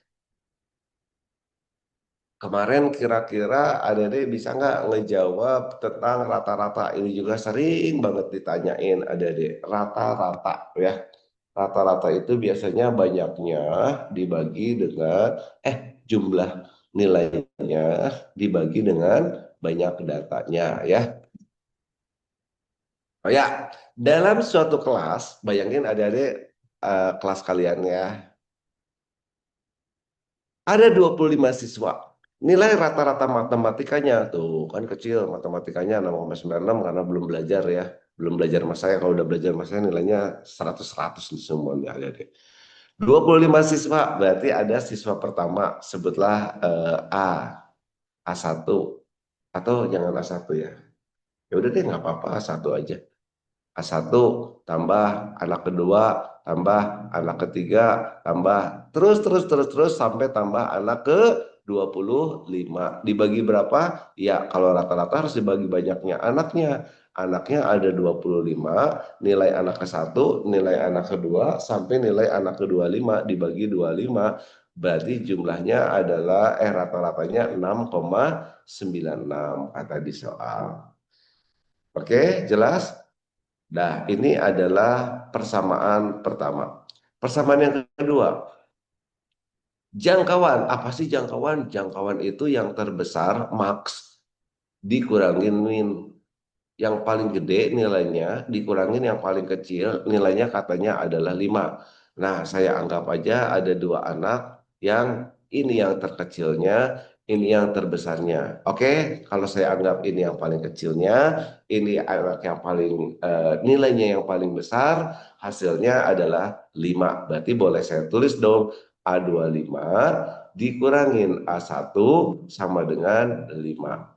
Speaker 1: Kemarin kira-kira Adik bisa nggak ngejawab tentang rata-rata? Ini juga sering banget ditanyain Adik. Rata-rata ya. Rata-rata itu biasanya banyaknya dibagi dengan jumlah nilainya dibagi dengan banyak datanya ya. Oh ya, dalam suatu kelas, bayangin Adik kelas kalian ya. Ada 25 siswa. Nilai rata-rata matematikanya tuh kan kecil, matematikanya 6,96 karena belum belajar ya. Belum belajar mas saya, kalau udah belajar mas saya nilainya 100-100 semuanya ada deh. 25 siswa, berarti ada siswa pertama, sebutlah A1 atau jangan A1 ya. Ya udah deh nggak apa-apa A1 aja. A1 tambah anak kedua, tambah anak ketiga, tambah terus sampai tambah anak ke 25. Dibagi berapa? Ya, kalau rata-rata harus dibagi banyaknya anaknya. Anaknya ada 25, nilai anak ke-1, nilai anak kedua, sampai nilai anak ke-25 dibagi 25. Berarti jumlahnya adalah rata-ratanya 6,96 kata di soal. Oke, jelas? Nah, ini adalah persamaan pertama. Persamaan yang kedua, jangkauan. Apa sih jangkauan? Jangkauan itu yang terbesar, max, dikurangin min. Yang paling gede nilainya, dikurangin yang paling kecil, nilainya katanya adalah 5. Nah, saya anggap aja ada 2 anak, yang ini yang terkecilnya, ini yang terbesarnya. Oke, kalau saya anggap ini yang paling kecilnya, ini anak yang paling nilainya yang paling besar, hasilnya adalah 5. Berarti boleh saya tulis dong, A25 dikurangin A1 sama dengan 5.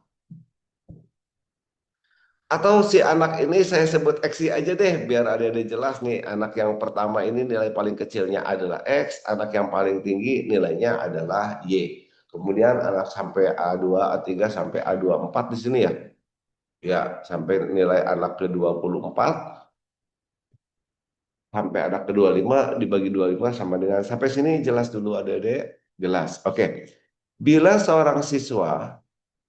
Speaker 1: Atau si anak ini saya sebut X aja deh, biar ada jelas nih. Anak yang pertama ini nilai paling kecilnya adalah X, anak yang paling tinggi nilainya adalah Y. Kemudian anak sampai A2, A3 sampai A24 di sini ya. Ya, sampai nilai anak ke-24 sampai anak kedua 5 dibagi 25 sama dengan, sampai sini jelas dulu adik-adik? Jelas. Oke. Bila seorang siswa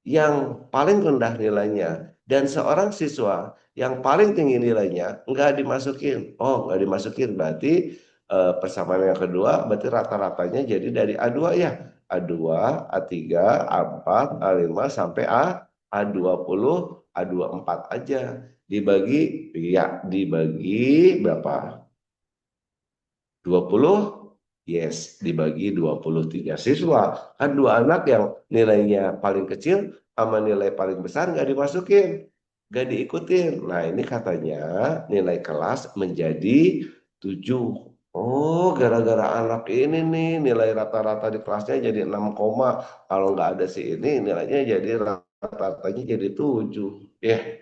Speaker 1: yang paling rendah nilainya dan seorang siswa yang paling tinggi nilainya nggak dimasukin. Oh, nggak dimasukin berarti persamaan yang kedua berarti rata-ratanya jadi dari A2 ya. A2, A3, A4, A5 sampai A20, A24 aja. Dibagi ya, dibagi berapa? 20. Yes, dibagi 23 siswa. Kan dua anak yang nilainya paling kecil sama nilai paling besar nggak dimasukin, nggak diikutin. Nah, ini katanya nilai kelas menjadi 7. Oh, gara-gara anak ini nih nilai rata-rata di kelasnya jadi 6, kalau nggak ada si ini nilainya jadi rata-ratanya jadi 7. Ya.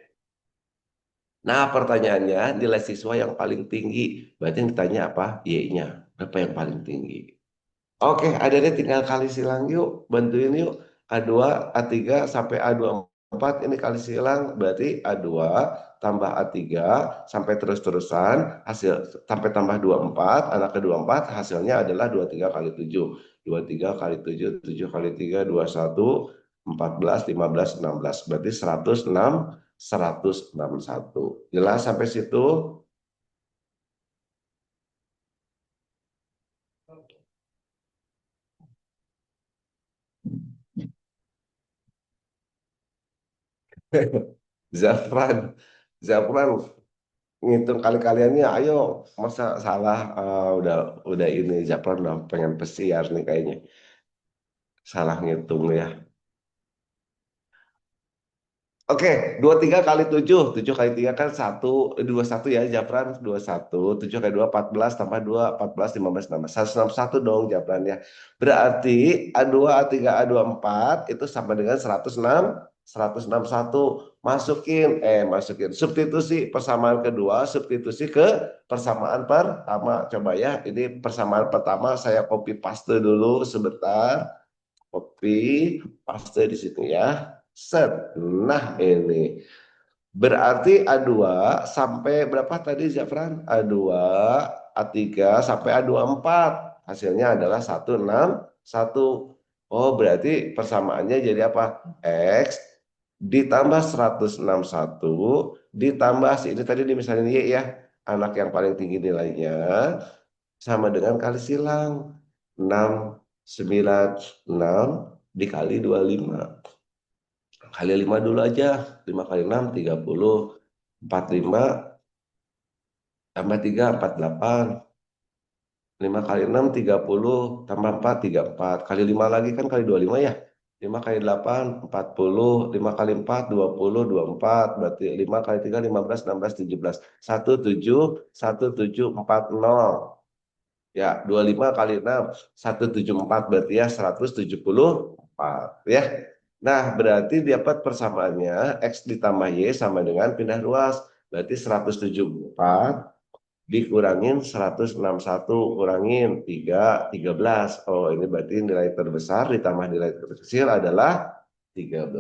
Speaker 1: Nah, pertanyaannya nilai siswa yang paling tinggi. Berarti yang ditanya apa? Y-nya. Berapa yang paling tinggi? Oke, adik-adik tinggal kali silang yuk. Bantuin yuk. A2, A3 sampai A24 ini kali silang. Berarti A2 tambah A3 sampai terus-terusan. Hasil sampai tambah 24. Anak ke-24 hasilnya adalah 23 kali 7. 23 kali 7, 7 kali 3, 21, 14, 15, 16. Berarti 106, 161. Jelas sampai situ? Zafran, Zafran ngitung kali-kaliannya, ayo. Masa salah? Udah ini Zafran udah pengen pesiar nih kayaknya. Salah ngitung ya. Oke, 23 kali 7, 7 kali 3 kan 21 ya, Japran 21, 7 kali 2, 14, tambah 2, 14, 15, 16, 161 dong Japran ya. Berarti A2, A3, A24 itu sama dengan 106, 161. Masukin, substitusi persamaan kedua, substitusi ke persamaan pertama. Coba ya, ini persamaan pertama saya copy paste dulu sebentar. Copy, paste di situ ya. Set. Nah, ini. Berarti A2 sampai berapa tadi Zafran? A2, A3 sampai A24. Hasilnya adalah 161. Oh, berarti persamaannya jadi apa? X ditambah 161 ditambah ini tadi dimisalin Y ya. Anak yang paling tinggi nilainya sama dengan kali silang. 6, 9, 6 dikali 25. Kali 5 dulu aja. 5 kali 6, 30. 45 tambah 3, 48. 5 kali 6, 30. Tambah 4, 34. Kali 5 lagi kan kali 25 ya. 5 kali 8, 40. 5 kali 4, 20, 24. Berarti 5 kali 3, 15, 16, 17. 1740. Ya, 25 kali 6, 174 berarti ya 174 ya. Nah, berarti dapat persamaannya X ditambah Y sama dengan pindah ruas. Berarti 174 dikurangin 161 kurangin 3, 13. Oh, ini berarti nilai terbesar ditambah nilai terkecil adalah 13.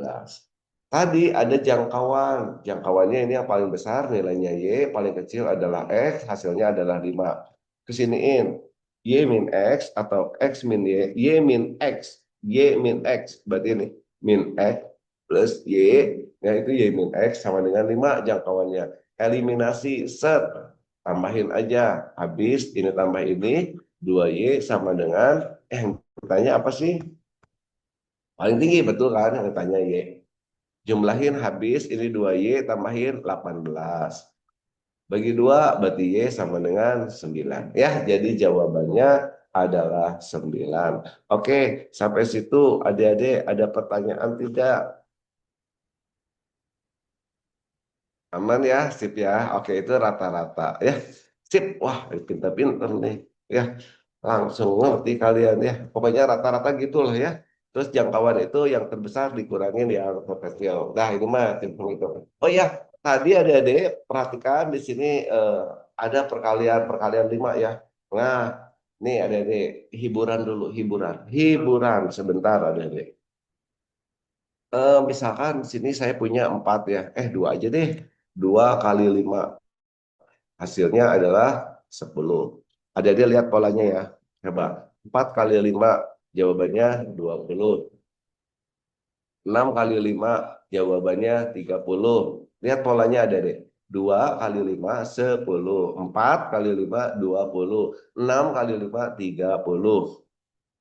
Speaker 1: Tadi ada jangkauan. Jangkauannya ini yang paling besar nilainya Y, paling kecil adalah X, hasilnya adalah 5. Kesiniin. Y min X atau X min Y. Y min X. Y min X. Berarti ini. Min X plus Y. Ya, itu Y min X sama dengan 5 jangkauannya. Eliminasi set. Tambahin aja. Habis ini tambah ini. 2Y sama dengan. Yang bertanya apa sih? Paling tinggi, betul kan? Yang tanya Y. Jumlahin habis. Ini 2Y tambahin 18. Bagi 2 berarti Y sama dengan 9. Ya, jadi jawabannya adalah 9. Oke, sampai situ adik-adik ada pertanyaan tidak? Aman ya, sip ya. Oke, itu rata-rata ya. Sip. Wah, pinter-pinter nih. Ya, langsung ngerti kalian ya. Pokoknya rata-rata gitulah ya. Terus jangkauan itu yang terbesar dikurangin yang terkecil. Nah, ini mah itu. Oh ya, tadi adik-adik perhatikan di sini ada perkalian 5 ya. Nah, nih adik-adik hiburan dulu, hiburan sebentar adik-adik. Misalkan di sini saya punya 4 ya. 2 aja deh. 2 kali 5. Hasilnya adalah 10. Adik-adik lihat polanya ya. Coba. 4 kali 5 jawabannya 20. 6 kali 5 jawabannya 30. Lihat polanya adik-adik. 2 kali 5 10. 4 kali 5 20. 6 kali 5 30.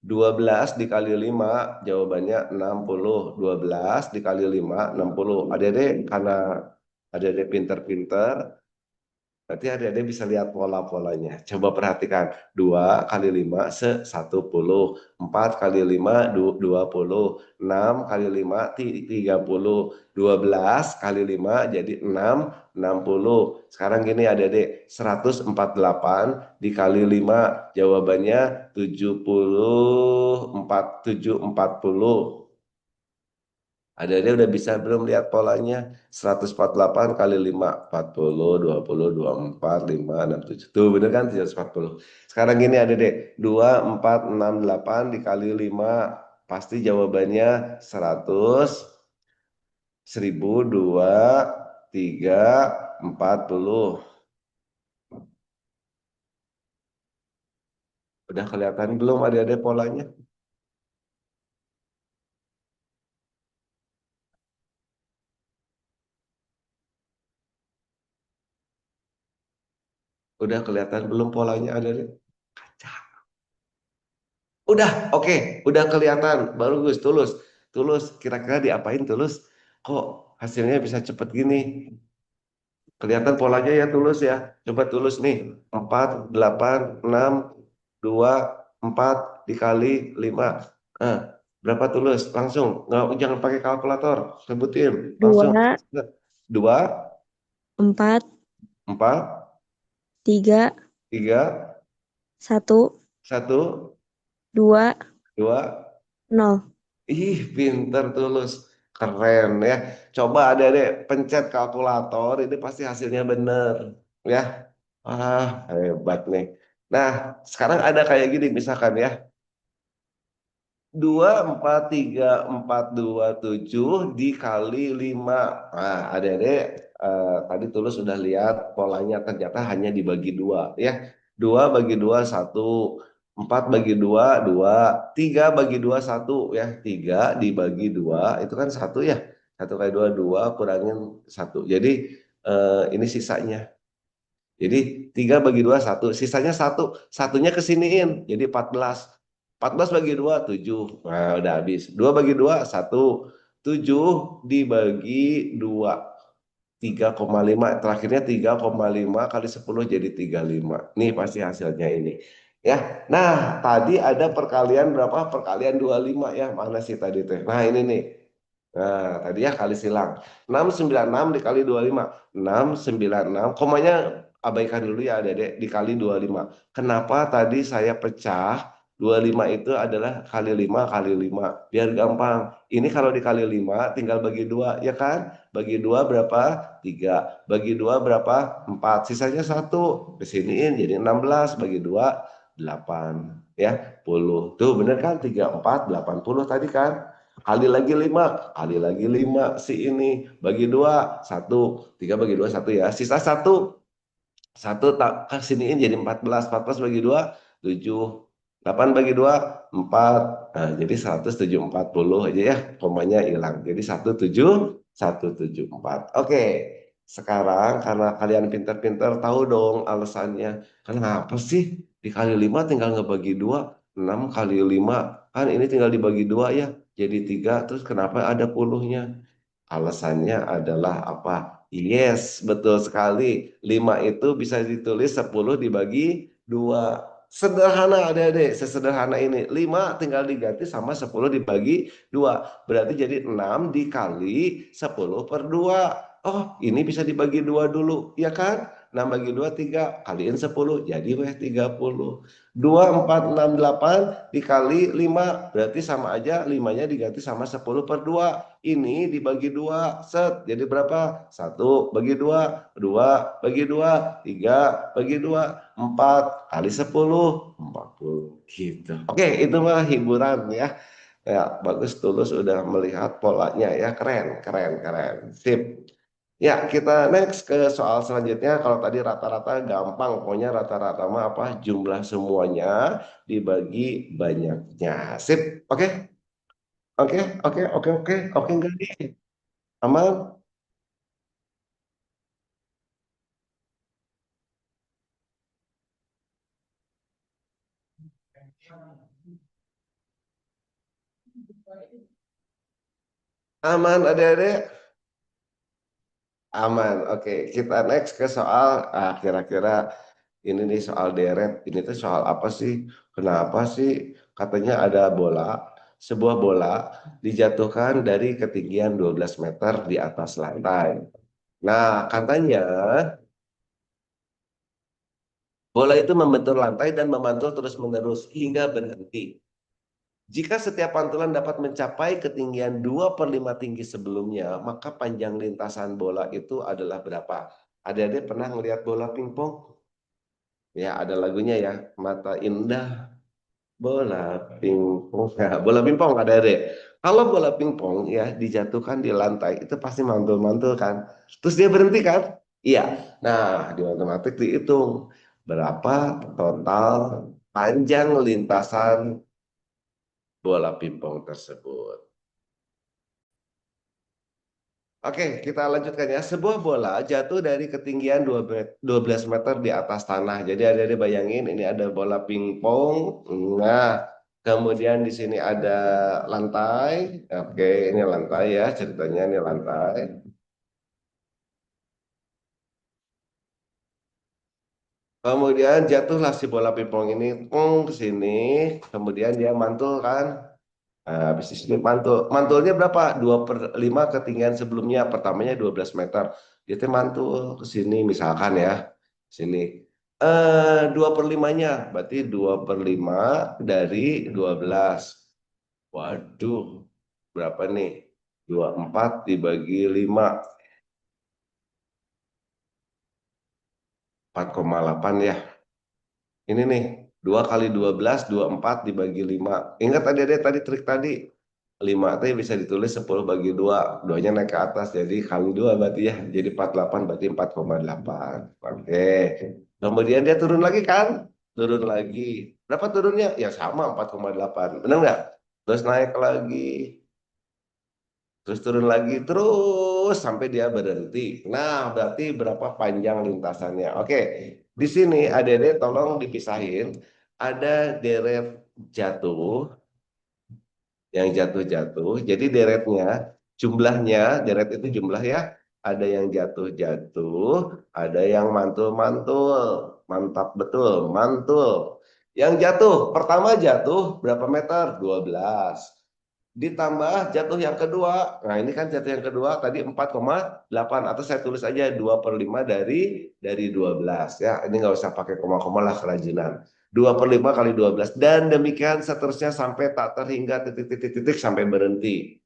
Speaker 1: 12 dikali 5 jawabannya 60. 12 dikali 5 60. Adik-adik karena adik-adik pinter-pinter, berarti adik-adik bisa lihat pola-polanya. Coba perhatikan. 2 kali 5 10. 4 kali 5 20. 6 kali 5 30. 12 kali 5 jadi 6 60. Sekarang gini adik-adik, 148 dikali 5 jawabannya 740. Adik-adik udah bisa belum lihat polanya? 148 kali 5, 40, 20, 24, 5, 6, 7. Tuh bener kan 340. Sekarang gini adik-adik, 2, 4, 6, 8 dikali 5. Pasti jawabannya 100, 1000, 2, 3, 40. Udah kelihatan belum adik-adik polanya? Udah kelihatan belum polanya adik-adik? Udah, oke, udah kelihatan. Bagus, Tulus. Tulus, kira-kira diapain Tulus? Kok hasilnya bisa cepet gini? Kelihatan polanya ya Tulus ya. Coba Tulus nih. 4, 8, 6, 2, 4 dikali 5. Nah, berapa Tulus? Langsung. Nggak, jangan pakai kalkulator. Sebutin. Langsung.
Speaker 2: 2,
Speaker 1: 2,
Speaker 2: 4,
Speaker 1: 4,
Speaker 2: 3,
Speaker 1: 3,
Speaker 2: 1,
Speaker 1: 1,
Speaker 2: 2,
Speaker 1: 2.
Speaker 2: 0.
Speaker 1: Ih, pinter Tulus. Keren ya. Coba adik-adik pencet kalkulator, ini pasti hasilnya bener. Ya. Ah, hebat nih. Nah, sekarang ada kayak gini misalkan ya. 2, 4, 3, 4, 2, 7 dikali 5. Nah, adik-adik tadi Tulus sudah lihat polanya ternyata hanya dibagi 2 ya. 2 bagi 2 1, 4 bagi 2 2, 3 bagi 2 1 ya. 3 dibagi 2 itu kan 1 ya. 1 kali 2 2 kurangin 1. Jadi ini sisanya. Jadi 3 bagi 2 1, sisanya 1. Satunya kesiniin jadi 14. 14 bagi 2 7. Nah, udah habis. 2 bagi 2 1. 7 dibagi 2 3,5. Terakhirnya 3,5 kali 10 jadi 35. Nih pasti hasilnya ini. Ya. Nah, tadi ada perkalian berapa? Perkalian 25 ya. Mana sih tadi teh? Nah, ini nih. Nah, tadi ya kali silang. 696 dikali 25. 696. Komanya abaikan dulu ya Dedek, dikali 25. Kenapa tadi saya pecah 25 itu adalah kali 5 kali 5. Biar gampang. Ini kalau dikali 5 tinggal bagi 2 ya kan? Bagi 2 berapa? 3. Bagi 2 berapa? 4. Sisanya 1. Kesiniin jadi 16 bagi 2 8 ya, 10. Tuh bener kan? 34 80 tadi kan? Kali lagi 5, kali lagi 5 si ini bagi 2 1, 3 bagi 2 1 ya, sisa 1 tak kesiniin jadi 14. 14 bagi 2 7, 8 bagi 2 4. Nah, jadi 10740 aja ya, komanya hilang. Jadi 17174. Oke. Sekarang karena kalian pintar-pintar tahu dong alasannya. Kenapa sih dikali 5 tinggal ngebagi 2? 6 kali 5 kan ini tinggal dibagi 2 ya. Jadi 3, terus kenapa ada puluhnya? Alasannya adalah apa? Yes, betul sekali. 5 itu bisa ditulis 10 dibagi 2. Sederhana adik-adik, sesederhana ini. 5 tinggal diganti sama 10 dibagi 2. Berarti jadi 6 dikali 10 per 2. Oh, ini bisa dibagi 2 dulu, ya kan? 6 bagi 2, 3. Kaliin 10, jadi weh 30. 2, 4, 6, 8 dikali 5. Berarti sama aja 5-nya diganti sama 10 per 2. Ini dibagi 2, set. Jadi berapa? 1 bagi 2, 2 bagi 2, 3 bagi 2, 4 kali 10, 40. Gitu. Oke, itu mah hiburan ya. Ya, bagus Tulus udah melihat polanya ya. Keren, keren, keren. Sip. Ya, kita next ke soal selanjutnya. Kalau tadi rata-rata gampang, pokoknya rata-rata mah apa? Jumlah semuanya dibagi banyaknya. Sip, oke? Oke, oke, oke, oke, oke, enggak nih? Aman? Aman, adik-adik? Aman, oke. Kita next ke soal, kira-kira ini nih soal deret. Ini tuh soal apa sih? Kenapa sih katanya ada bola, sebuah bola dijatuhkan dari ketinggian 12 meter di atas lantai. Nah, katanya bola itu membentur lantai dan memantul terus-menerus hingga berhenti. Jika setiap pantulan dapat mencapai ketinggian 2/5 tinggi sebelumnya, maka panjang lintasan bola itu adalah berapa? Adik-adik pernah ngelihat bola pingpong? Ya, ada lagunya ya, Mata Indah Bola Pingpong. Ya, bola pingpong adik-adik. Kalau bola pingpong ya dijatuhkan di lantai, itu pasti mantul-mantul kan? Terus dia berhenti kan? Iya. Nah, di matematik dihitung berapa total panjang lintasan bola pingpong tersebut. Oke, kita lanjutkan ya. Sebuah bola jatuh dari ketinggian 12 meter di atas tanah. Jadi ada bayangin ini ada bola pingpong. Nah, kemudian di sini ada lantai. Oke, ini lantai ya, ceritanya ini lantai. Kemudian jatuhlah si bola pingpong ini ke sini, kemudian dia mantul kan. Nah, habis itu mantulnya berapa? 2/5 ketinggian sebelumnya. Pertamanya 12 meter. Dia teh mantul ke sini misalkan ya. Sini. 2/5-nya. Berarti 2/5 dari 12. Waduh. Berapa nih? 24 dibagi 5. 4,8 ya. Ini nih. 2 kali 12, 24 dibagi 5. Ingat tadi trik tadi. 5 teh bisa ditulis 10 bagi 2, 2-nya naik ke atas jadi kali 2 berarti ya, jadi 48 berarti 4,8. Oke. Kemudian dia turun lagi kan? Turun lagi. Berapa turunnya? Ya sama 4,8. Benar nggak? Terus naik lagi. Terus turun lagi terus sampai dia berhenti. Nah, berarti berapa panjang lintasannya? Oke. Di sini adik-adik tolong dipisahin. Ada deret jatuh yang jatuh-jatuh. Jadi deretnya, jumlahnya, deret itu jumlah ya. Ada yang jatuh-jatuh, ada yang mantul-mantul. Mantap betul, mantul. Yang jatuh, pertama jatuh berapa meter? 12. Ditambah jatuh yang kedua. Nah, ini kan jatuh yang kedua tadi 4,8 atau saya tulis aja 2/5 dari 12 ya. Ini nggak usah pakai koma-koma lah kerajinan. 2/5 kali 12 dan demikian seterusnya sampai tak terhingga titik-titik sampai berhenti.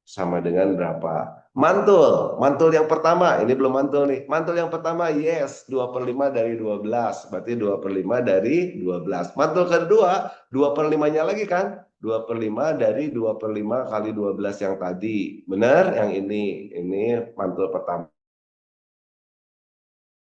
Speaker 1: Sama dengan berapa? Mantul, mantul yang pertama, ini belum mantul nih. Mantul yang pertama, yes, 2/5 dari 12, berarti 2/5 dari 12. Mantul kedua, 2/5-nya lagi kan? 2/5 dari 2/5 kali 12 yang tadi. Benar? Yang ini mantul pertama.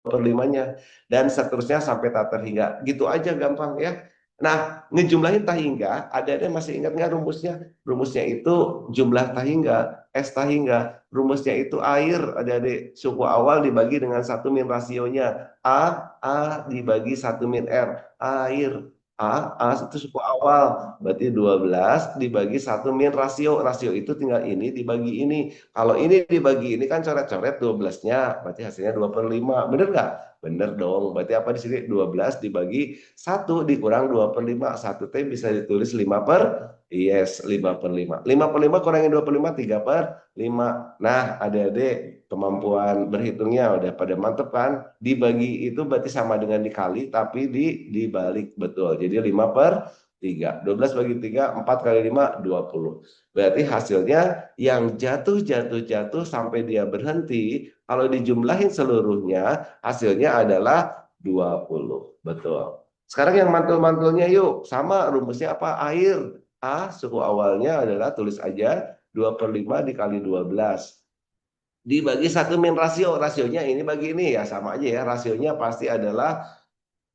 Speaker 1: 2/5-nya dan seterusnya sampai tak terhingga. Gitu aja gampang ya. Nah, ngejumlahin tahingga, ada masih ingat nggak rumusnya? Rumusnya itu jumlah tahingga, S tahingga. Rumusnya itu air, adik-adik. Suku awal dibagi dengan 1 min rasionya. A dibagi 1 min R. Air. A itu suku awal. Berarti 12 dibagi 1 min rasio. Rasio itu tinggal ini dibagi ini. Kalau ini dibagi ini kan coret-coret 12-nya. Berarti hasilnya 2/5. Bener nggak? Bener dong. Berarti apa di sini? 12 dibagi 1 dikurang 2/5. 1 T bisa ditulis 5/. Yes, 5/5. 5/5 kurangin 2/5, 3/5. Nah, adik-adik kemampuan berhitungnya udah pada mantep kan? Dibagi itu berarti sama dengan dikali, tapi dibalik betul. Jadi 5/3. 12 bagi 3, 4 kali 5, 20. Berarti hasilnya yang jatuh sampai dia berhenti, kalau dijumlahin seluruhnya, hasilnya adalah 20. Betul. Sekarang yang mantul-mantulnya yuk. Sama rumusnya apa? Air. Suku awalnya adalah tulis aja 2/5 dikali 12. dibagi 1 min rasio. Rasionya ini bagi ini ya, sama aja ya. Rasionya pasti adalah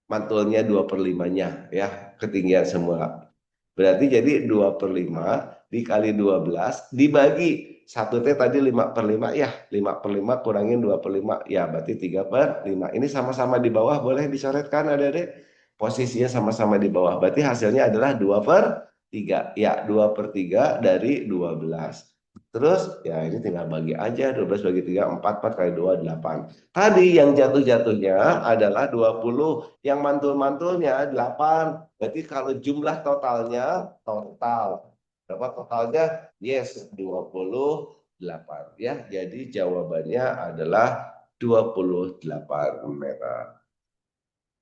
Speaker 1: mantulnya 2/5-nya ya, ketinggian semula. Berarti jadi 2/5 dikali 12 dibagi 1T tadi 5/5 ya. 5/5 kurangin 2/5 ya, berarti 3/5. Ini sama-sama di bawah, boleh dicoretkan adik-adik. Posisinya sama-sama di bawah. Berarti hasilnya adalah 2/3. Ya, 2/3 dari 12. Terus ya ini tinggal bagi aja, 12 bagi 3, 4, 4 kali 2, 8. Tadi yang jatuh-jatuhnya adalah 20, yang mantul-mantulnya 8. Berarti kalau jumlah totalnya, berapa totalnya? Yes, 28 ya. Jadi jawabannya adalah 28 meter.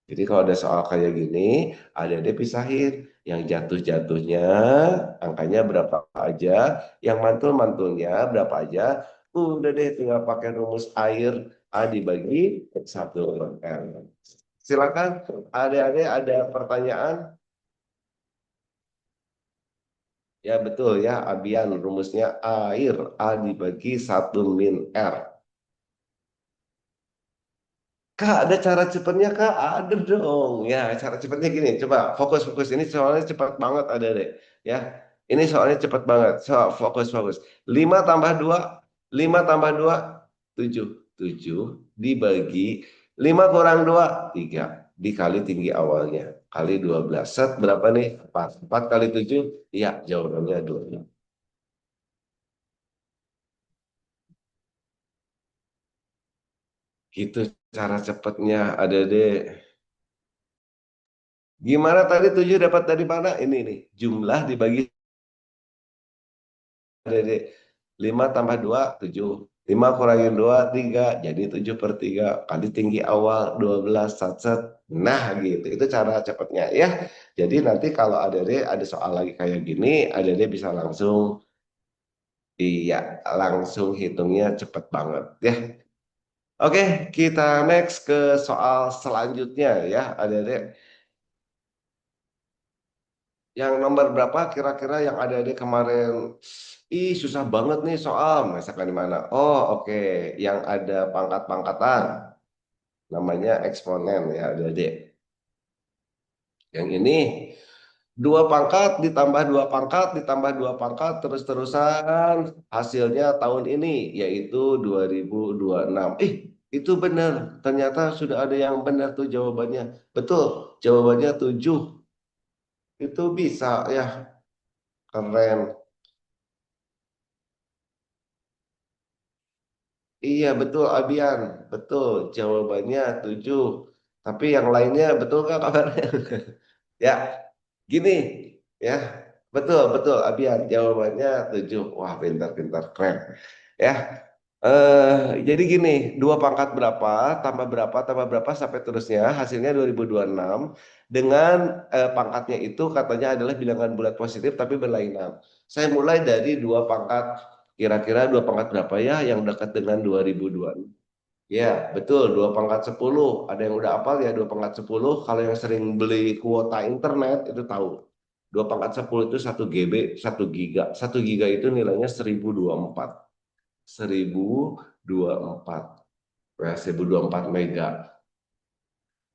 Speaker 1: Jadi kalau ada soal kayak gini, ada pisahin yang jatuh-jatuhnya angkanya berapa aja, yang mantul-mantulnya berapa aja. Udah deh, tinggal pakai rumus air A dibagi 1 M. Silakan, adik-adik ada pertanyaan? Ya betul ya, Abian, rumusnya air A dibagi 1 min R. Kak, ada cara cepatnya Kak? Ada dong. Ya, cara cepatnya gini. Coba fokus-fokus. Ini soalnya cepat banget ada deh. Ya, ini soalnya cepat banget. So, fokus-fokus. 5 tambah 2, 5 tambah 2, 7. 7 dibagi 5 kurang 2, 3. Dikali tinggi awalnya. Kali 12. Set berapa nih? 4. 4 kali 7? Iya, jawabannya 2. Gitu cara cepatnya ada deh. Gimana tadi 7 dapat dari mana? Ini nih, jumlah dibagi dari 5 tambah 2, 7. 5 kurangin 2, 3. Jadi 7/3 kali tinggi awal 12 satset. Nah gitu, itu cara cepatnya ya. Jadi nanti kalau ada soal lagi kayak gini, ada bisa langsung, iya, langsung hitungnya cepet banget ya. Oke, kita next ke soal selanjutnya ya, adik-adik. Yang nomor berapa kira-kira yang ada kemarin? Ih, susah banget nih soal. Misalkan di mana? Oh, oke. Yang ada pangkat-pangkatan. Namanya eksponen ya, adik-adik. Yang ini 2 pangkat ditambah 2 pangkat ditambah 2 pangkat terus-terusan, hasilnya tahun ini yaitu 2026. Itu benar. Ternyata sudah ada yang benar tuh jawabannya. Betul. Jawabannya 7. Itu bisa ya. Keren. Iya betul Abian, betul jawabannya 7. Tapi yang lainnya betul nggak kabarnya? Ya, gini ya, betul betul Abian jawabannya 7. Wah pintar-pintar keren. Ya, jadi gini, 2 pangkat berapa sampai terusnya hasilnya 2026 dengan pangkatnya itu katanya adalah bilangan bulat positif tapi berlainan. Saya mulai dari 2 pangkat. Kira-kira 2 pangkat berapa ya yang dekat dengan 2002? Ya, betul, 2 pangkat 10. Ada yang udah hafal ya 2 pangkat 10. Kalau yang sering beli kuota internet itu tahu. 2 pangkat 10 itu 1 GB, 1 giga. 1 giga itu nilainya 1024. 1024. Ya, 1024 mega.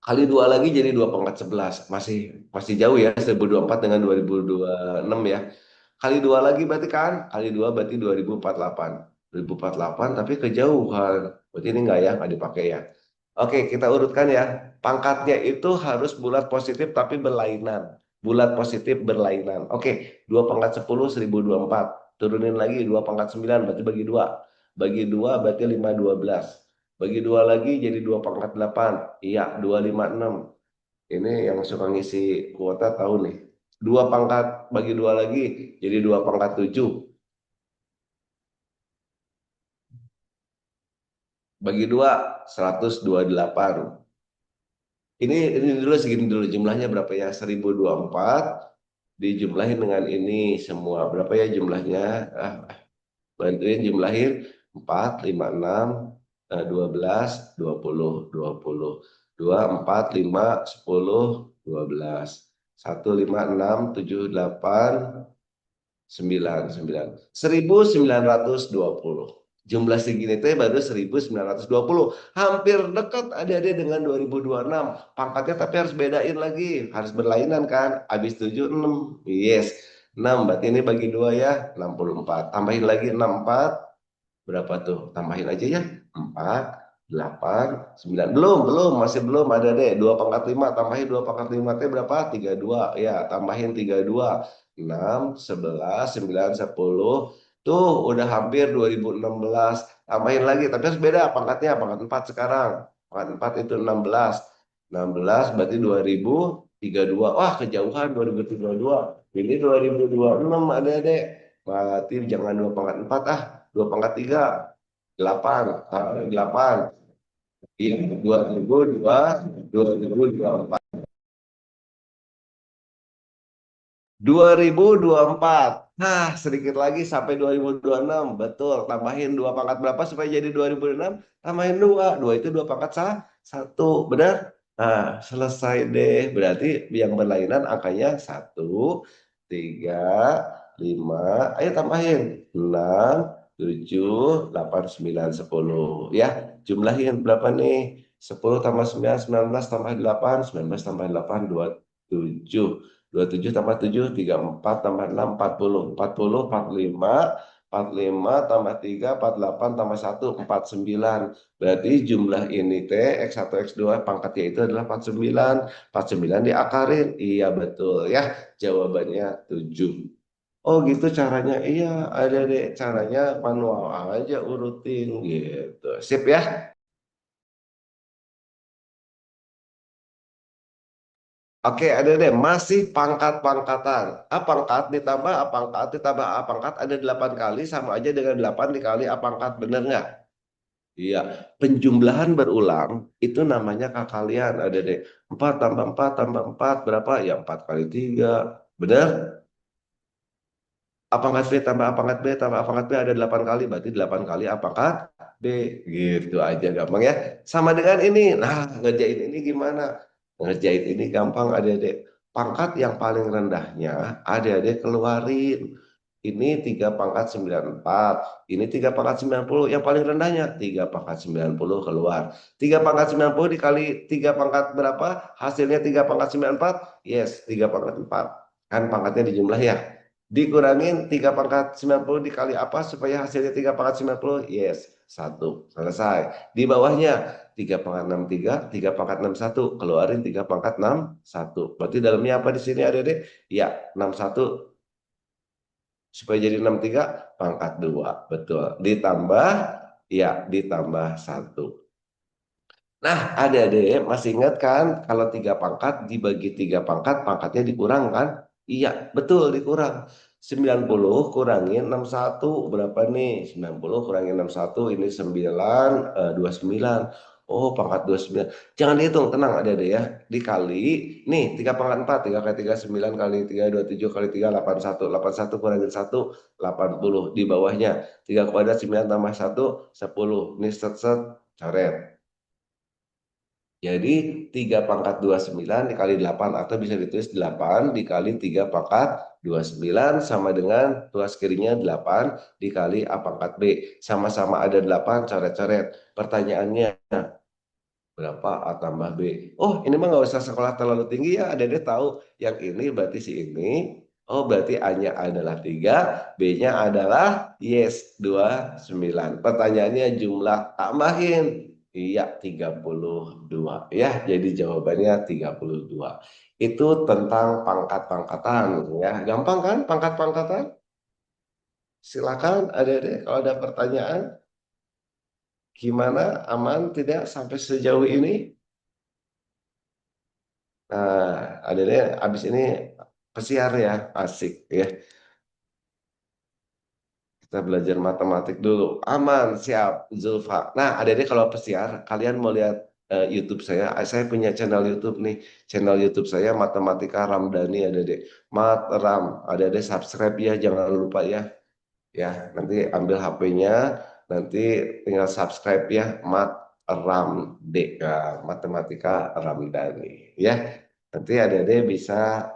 Speaker 1: Kali 2 lagi jadi 2 pangkat 11. Masih jauh ya 1024 dengan 2026 ya. Kali 2 lagi berarti kan? Kali 2 berarti 2048. 2048 tapi kejauhan. Berarti ini enggak dipakai ya. Oke, kita urutkan ya. Pangkatnya itu harus bulat positif tapi berlainan. Bulat positif berlainan. Oke, 2 pangkat 10 1024. Turunin lagi 2 pangkat 9 berarti bagi 2. Bagi 2 berarti 512. Bagi 2 lagi jadi 2 pangkat 8. Iya, 256. Ini yang suka ngisi kuota tahu nih. 2 pangkat bagi 2 lagi jadi 2 pangkat 7. Bagi 2 128. Ini dulu segini dulu jumlahnya berapa ya? 1024 dijumlahin dengan ini semua. Berapa ya jumlahnya? Bantuin jumlahin 4, 5, 6, 12, 20, 20. 2, 4, 5, 10, 12. 1, 5, 6, 7, 8, 9, 9. 1920. Jumlah segini teh baru 1920. Hampir dekat adik-adik dengan 2026. Pangkatnya tapi harus bedain lagi. Harus berlainan kan. Habis 7, 6. Yes. 6. Berarti ini bagi 2 ya. 64. Tambahin lagi 64. Berapa tuh? Tambahin aja ya. 4, 8, 9. Belum. Masih belum ada deh. 2 pangkat 5. Tambahin 2 pangkat 5 teh berapa? 32. Ya, tambahin 32. 6, 11, 9, 10. Tuh udah hampir 2016. Tambahin lagi. Tapi harus beda pangkatnya. Pangkat 4 sekarang. Pangkat 4 itu 16. 16 berarti 2032. Wah, kejauhan 2032. Ini 2026 ada deh. Berarti jangan 2 pangkat 4 ah. 2 pangkat 3, 8, 8. Iya, 2024. 2024. Nah, sedikit lagi sampai 2026. Betul, tambahin 2 pangkat berapa supaya jadi 2026? Tambahin 2. 2 itu 2 pangkat 1. Benar? Nah, selesai deh. Berarti yang berlainan angkanya 1, 3, 5. Ayo tambahin. 6, 7, 8, 9, 10. Ya, jumlahin berapa nih? 10 tambah 9, 19 tambah 8, 19 tambah 8, 27. 27 tambah 7, 34 tambah 6, 40. 40, 45, 45 tambah 3, 48 tambah 1, 49. Berarti jumlah ini teh X1, X2 pangkatnya itu adalah 49. 49 diakarin. Iya betul ya. Jawabannya 7. Oh gitu caranya. Iya ada deh caranya manual aja urutin gitu. Sip ya. Oke, ada deh. Masih pangkat-pangkatan. A pangkat ditambah A pangkat ditambah A pangkat ada 8 kali sama aja dengan 8 dikali A pangkat. Bener nggak? Iya. Penjumlahan berulang itu namanya kakalian. Ada deh. 4 tambah 4 tambah 4 berapa? Ya 4 kali 3. Bener? A pangkat B tambah A pangkat B tambah A pangkat B ada 8 kali. Berarti 8 kali A pangkat B. Gitu aja gampang ya. Sama dengan ini. Nah, ngerjain ini gimana? Ngerjain ini gampang adik-adik. Pangkat yang paling rendahnya adik-adik keluarin. Ini 3 pangkat 94. Ini 3 pangkat 90. Yang paling rendahnya 3 pangkat 90 keluar. 3 pangkat 90 dikali 3 pangkat berapa? Hasilnya 3 pangkat 94. Yes, 3 pangkat 4. Kan pangkatnya dijumlah ya. Dikurangin 3 pangkat 90 dikali apa supaya hasilnya 3 pangkat 90? Yes, 1. Selesai. Di bawahnya 3 pangkat 63, 3 pangkat 61. Keluarin 3 pangkat 61. Berarti dalamnya apa di sini adik-adik? Ya, 61 supaya jadi 63 pangkat 2. Betul. Ditambah, ya ditambah 1. Nah, adik-adik masih ingat kan kalau 3 pangkat dibagi 3 pangkat, pangkatnya dikurang kan? Iya, betul dikurang. 90 kurangin 61 berapa nih? 90 kurangin 61 ini 9, 29. Oh, pangkat 29. Jangan dihitung, tenang adik-adik ya. Dikali, nih 3 pangkat 4, 3 kali 3, 9 kali 3, 27 kali 3, 81. 81 kurangin 1, 80. Di bawahnya, 3 kuadrat 9 tambah 1, 10. Ini set-set, coret. Jadi 3 pangkat 29 dikali 8 atau bisa ditulis 8 dikali 3 pangkat 29 sama dengan tuas kirinya 8 dikali A pangkat B. Sama-sama ada 8 coret-coret. Pertanyaannya berapa A tambah B? Oh ini mah nggak usah sekolah terlalu tinggi ya. Ada tahu yang ini berarti si ini. Oh berarti A-nya adalah 3, B-nya adalah yes 29. Pertanyaannya jumlah tambahin. Iya 32 ya. Jadi jawabannya 32. Itu tentang pangkat-pangkatan ya. Gampang kan pangkat-pangkatan? Silakan ada kalau ada pertanyaan. Gimana? Aman tidak sampai sejauh ini? Nah, adanya abis ini pesiar ya, asik ya. Kita belajar matematik dulu. Aman, siap, Zulfa. Nah, adanya kalau pesiar, kalian mau lihat YouTube saya punya channel YouTube nih. Channel YouTube saya Matematika Ramdhani ada deh. Matram, ada deh subscribe ya, jangan lupa ya. Ya, nanti ambil HP-nya, nanti tinggal subscribe ya, Matematika Ramdhani ya. Nanti adik-adik bisa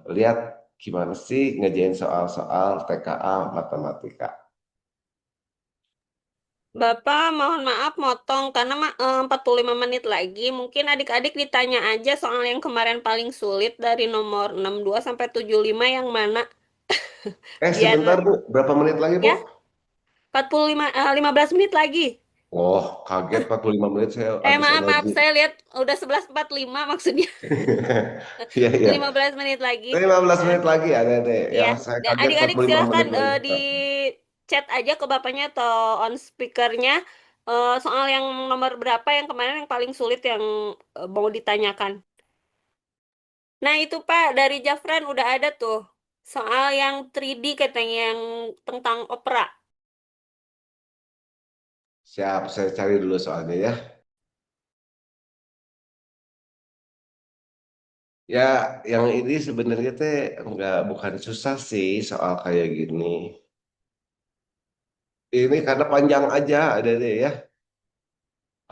Speaker 1: lihat gimana sih ngerjain soal-soal TKA matematika.
Speaker 3: Bapak, mohon maaf motong karena 45 menit lagi. Mungkin adik-adik ditanya aja soal yang kemarin paling sulit dari nomor 62 sampai 75 yang mana.
Speaker 1: Sebentar
Speaker 3: Biar
Speaker 1: Bu, berapa menit lagi Bu?
Speaker 3: ya 15 menit lagi.
Speaker 1: Oh, kaget 45 menit saya habis
Speaker 3: Maaf, maaf,
Speaker 1: energi.
Speaker 3: saya lihat udah 11.45 maksudnya.
Speaker 1: Iya, iya.
Speaker 3: 15 menit lagi.
Speaker 1: 15
Speaker 3: Nah,
Speaker 1: menit lagi ada deh.
Speaker 3: iya.
Speaker 1: Yang saya
Speaker 3: Dan
Speaker 1: kaget
Speaker 3: adik-adik
Speaker 1: 45
Speaker 3: silahkan
Speaker 1: menit lagi.
Speaker 3: di chat aja ke bapaknya atau on speakernya soal yang nomor berapa yang kemarin yang paling sulit yang mau ditanyakan. Nah itu Pak, dari Jafran udah ada tuh soal yang 3D katanya yang tentang opera.
Speaker 1: Siap, saya cari dulu soalnya ya. Ya, yang ini sebenarnya teh bukan susah sih soal kayak gini. Ini karena panjang aja ada deh ya.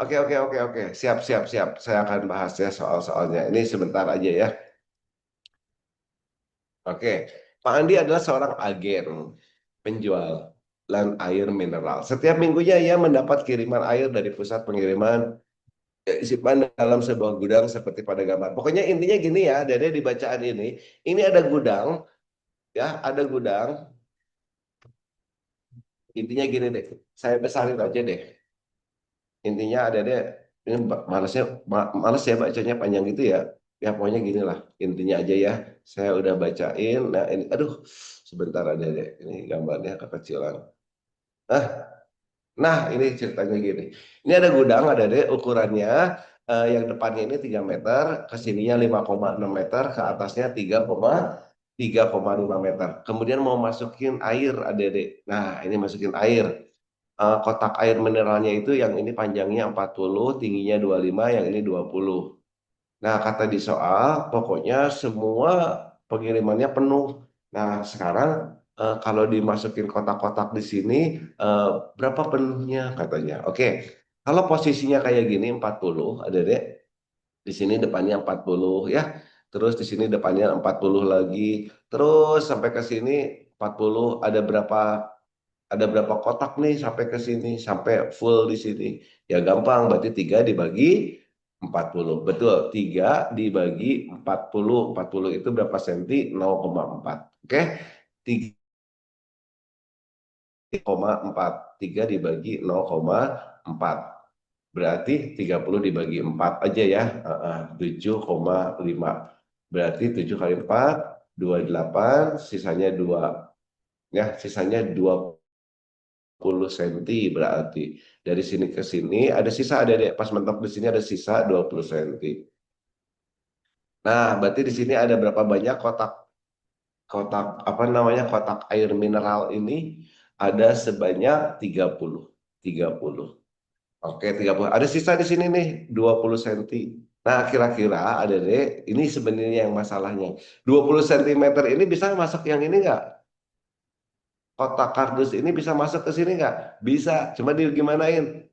Speaker 1: Oke, oke, oke, oke. Siap, siap, siap. Saya akan bahas ya soal-soalnya. Ini sebentar aja ya. Oke. Pak Andi adalah seorang agen penjual land air mineral. Setiap minggunya ia mendapat kiriman air dari pusat pengiriman disimpan dalam sebuah gudang seperti pada gambar. Pokoknya intinya gini ya, Dede di bacaan ini ada gudang, ya, ada gudang. Intinya gini deh, saya besarin aja deh. Intinya ada deh, ini males ya bacanya panjang gitu ya. Ya pokoknya gini lah, intinya aja ya. Saya udah bacain. Nah ini, aduh, sebentar ada deh. Ini gambarnya kekecilan. Ah, nah, ini ceritanya gini. Ini ada gudang, ada deh ukurannya yang depannya ini 3 meter, ke sininya 5,6 meter, ke atasnya 3,5 meter. Kemudian mau masukin air, ada deh. Nah, ini masukin air. Kotak air mineralnya itu yang ini panjangnya 40, tingginya 25, yang ini 20. Nah, kata di soal, pokoknya semua pengirimannya penuh. Nah, sekarang kalau dimasukin kotak-kotak di sini, eh, berapa penuhnya katanya? Oke, kalau posisinya kayak gini 40, ada deh. Di sini depannya 40 ya. Terus di sini depannya 40 lagi. Terus sampai ke sini 40, ada berapa kotak nih sampai ke sini, sampai full di sini. Ya gampang, berarti 3 dibagi 40. Betul, 3 dibagi 40. 40 itu berapa senti? 0,4. Oke, 3,4. 3 dibagi 0,4. Berarti 30 dibagi 4 aja ya. 7,5. Berarti 7 kali 4, 28, sisanya 2. Ya, sisanya 20 cm berarti. Dari sini ke sini ada sisa, ada deh, pas mentok di sini ada sisa 20 cm. Nah, berarti di sini ada berapa banyak kotak kotak apa namanya kotak air mineral ini? Ada sebanyak 30. 30. Oke, 30. Ada sisa di sini nih 20 cm. Nah, kira-kira ada deh, ini sebenarnya yang masalahnya. 20 cm ini bisa masuk yang ini nggak? Kotak kardus ini bisa masuk ke sini nggak? Bisa, cuma di gimanain?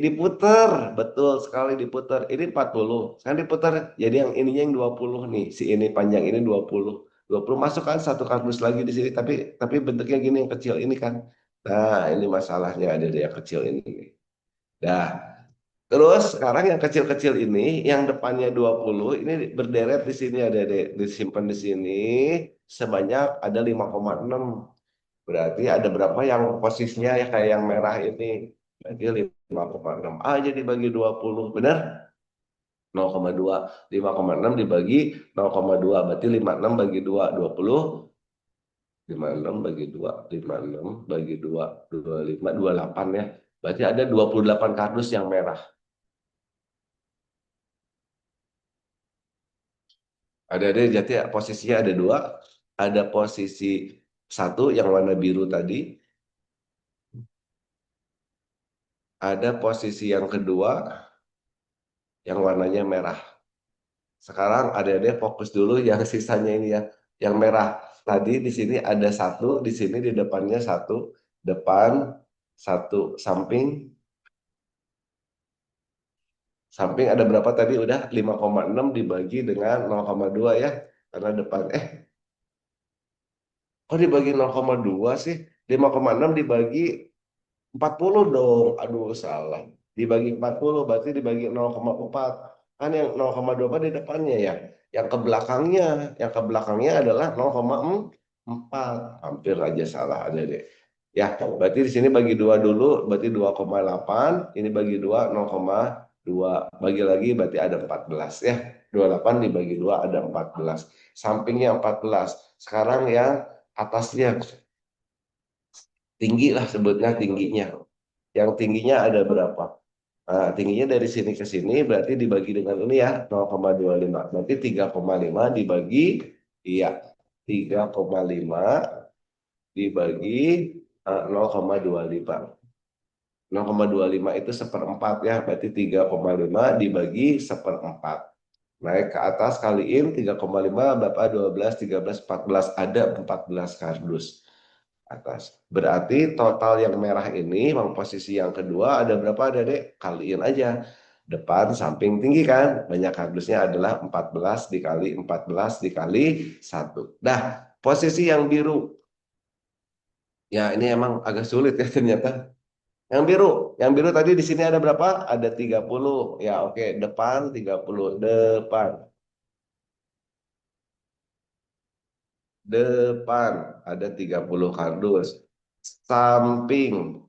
Speaker 1: Diputer, betul sekali diputer. Ini 40, sekarang diputer. Jadi yang ininya yang 20 nih, si ini panjang ini 20. 20 masuk kan satu kardus lagi di sini, tapi bentuknya gini yang kecil ini kan. Nah, ini masalahnya ada di yang kecil ini. Nah, terus sekarang yang kecil-kecil ini, yang depannya 20 ini berderet di sini ada disimpan di sini sebanyak ada 5,6. Berarti ada berapa yang posisinya ya kayak yang merah ini. Berarti 5,6 aja dibagi 20. Benar? 0,2. 5,6 dibagi 0,2. Berarti 56 bagi 2, 20. 56 bagi 2, 56 bagi 2, 25, 28 ya. Berarti ada 28 kardus yang merah. Jadi posisinya ada dua. Ada posisi satu yang warna biru tadi. Ada posisi yang kedua yang warnanya merah. Sekarang ada fokus dulu yang sisanya ini ya, yang merah. Tadi di sini ada satu, di sini di depannya satu, depan satu, samping, samping ada berapa tadi? Udah 5,6 dibagi dengan 0,2 ya, karena depan. Kok dibagi 0,2 sih? 5,6 dibagi 40 dong. Aduh, salah. Dibagi 40 berarti dibagi 0,4. Kan yang 0,24 di depannya ya. Yang ke belakangnya adalah 0,4. Hampir aja salah ada deh. Ya, berarti di sini bagi 2 dulu, berarti 2,8. Ini bagi 2, 0,2. Bagi lagi berarti ada 14 ya. 28 dibagi 2 ada 14. Sampingnya 14. Sekarang yang atasnya tinggi lah sebutnya tingginya. Yang tingginya ada berapa? Nah, tingginya dari sini ke sini berarti dibagi dengan ini ya 0,25. Berarti 3,5 dibagi iya 3,5 dibagi 0,25. 0,25 itu seperempat ya, berarti 3,5 dibagi seperempat. Naik ke atas kaliin 3,5 berapa? 12, 13, 14. Ada 14 kardus atas. Berarti total yang merah ini, yang posisi yang kedua ada berapa ada dek? Kaliin aja. Depan, samping, tinggi kan? Banyak kardusnya adalah 14 dikali 14 dikali 1. Nah, posisi yang biru. Ya, ini emang agak sulit ya ternyata. Yang biru tadi di sini ada berapa? Ada 30. Ya, oke, depan 30. Depan ada 30 kardus. Samping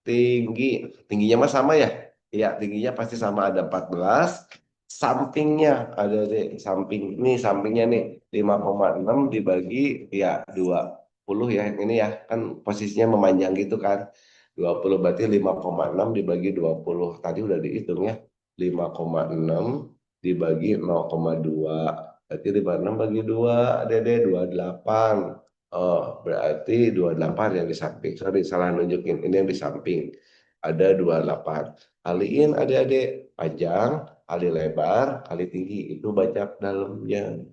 Speaker 1: tingginya mah sama ya? Iya, tingginya pasti sama ada 14. Sampingnya ada deh, sampingnya nih 5,6 dibagi ya 20 ya ini ya. Kan posisinya memanjang gitu kan. 20 berarti 5,6 dibagi 20. Tadi udah dihitung ya. 5,6 dibagi 0,2. Berarti 56 bagi 2, Dede 28. Oh, berarti 28 yang di samping. Sorry, salah nunjukin. Ini yang di samping. Ada 28. Kaliin adik-adik. Panjang, kali lebar, kali tinggi. Itu banyak dalamnya.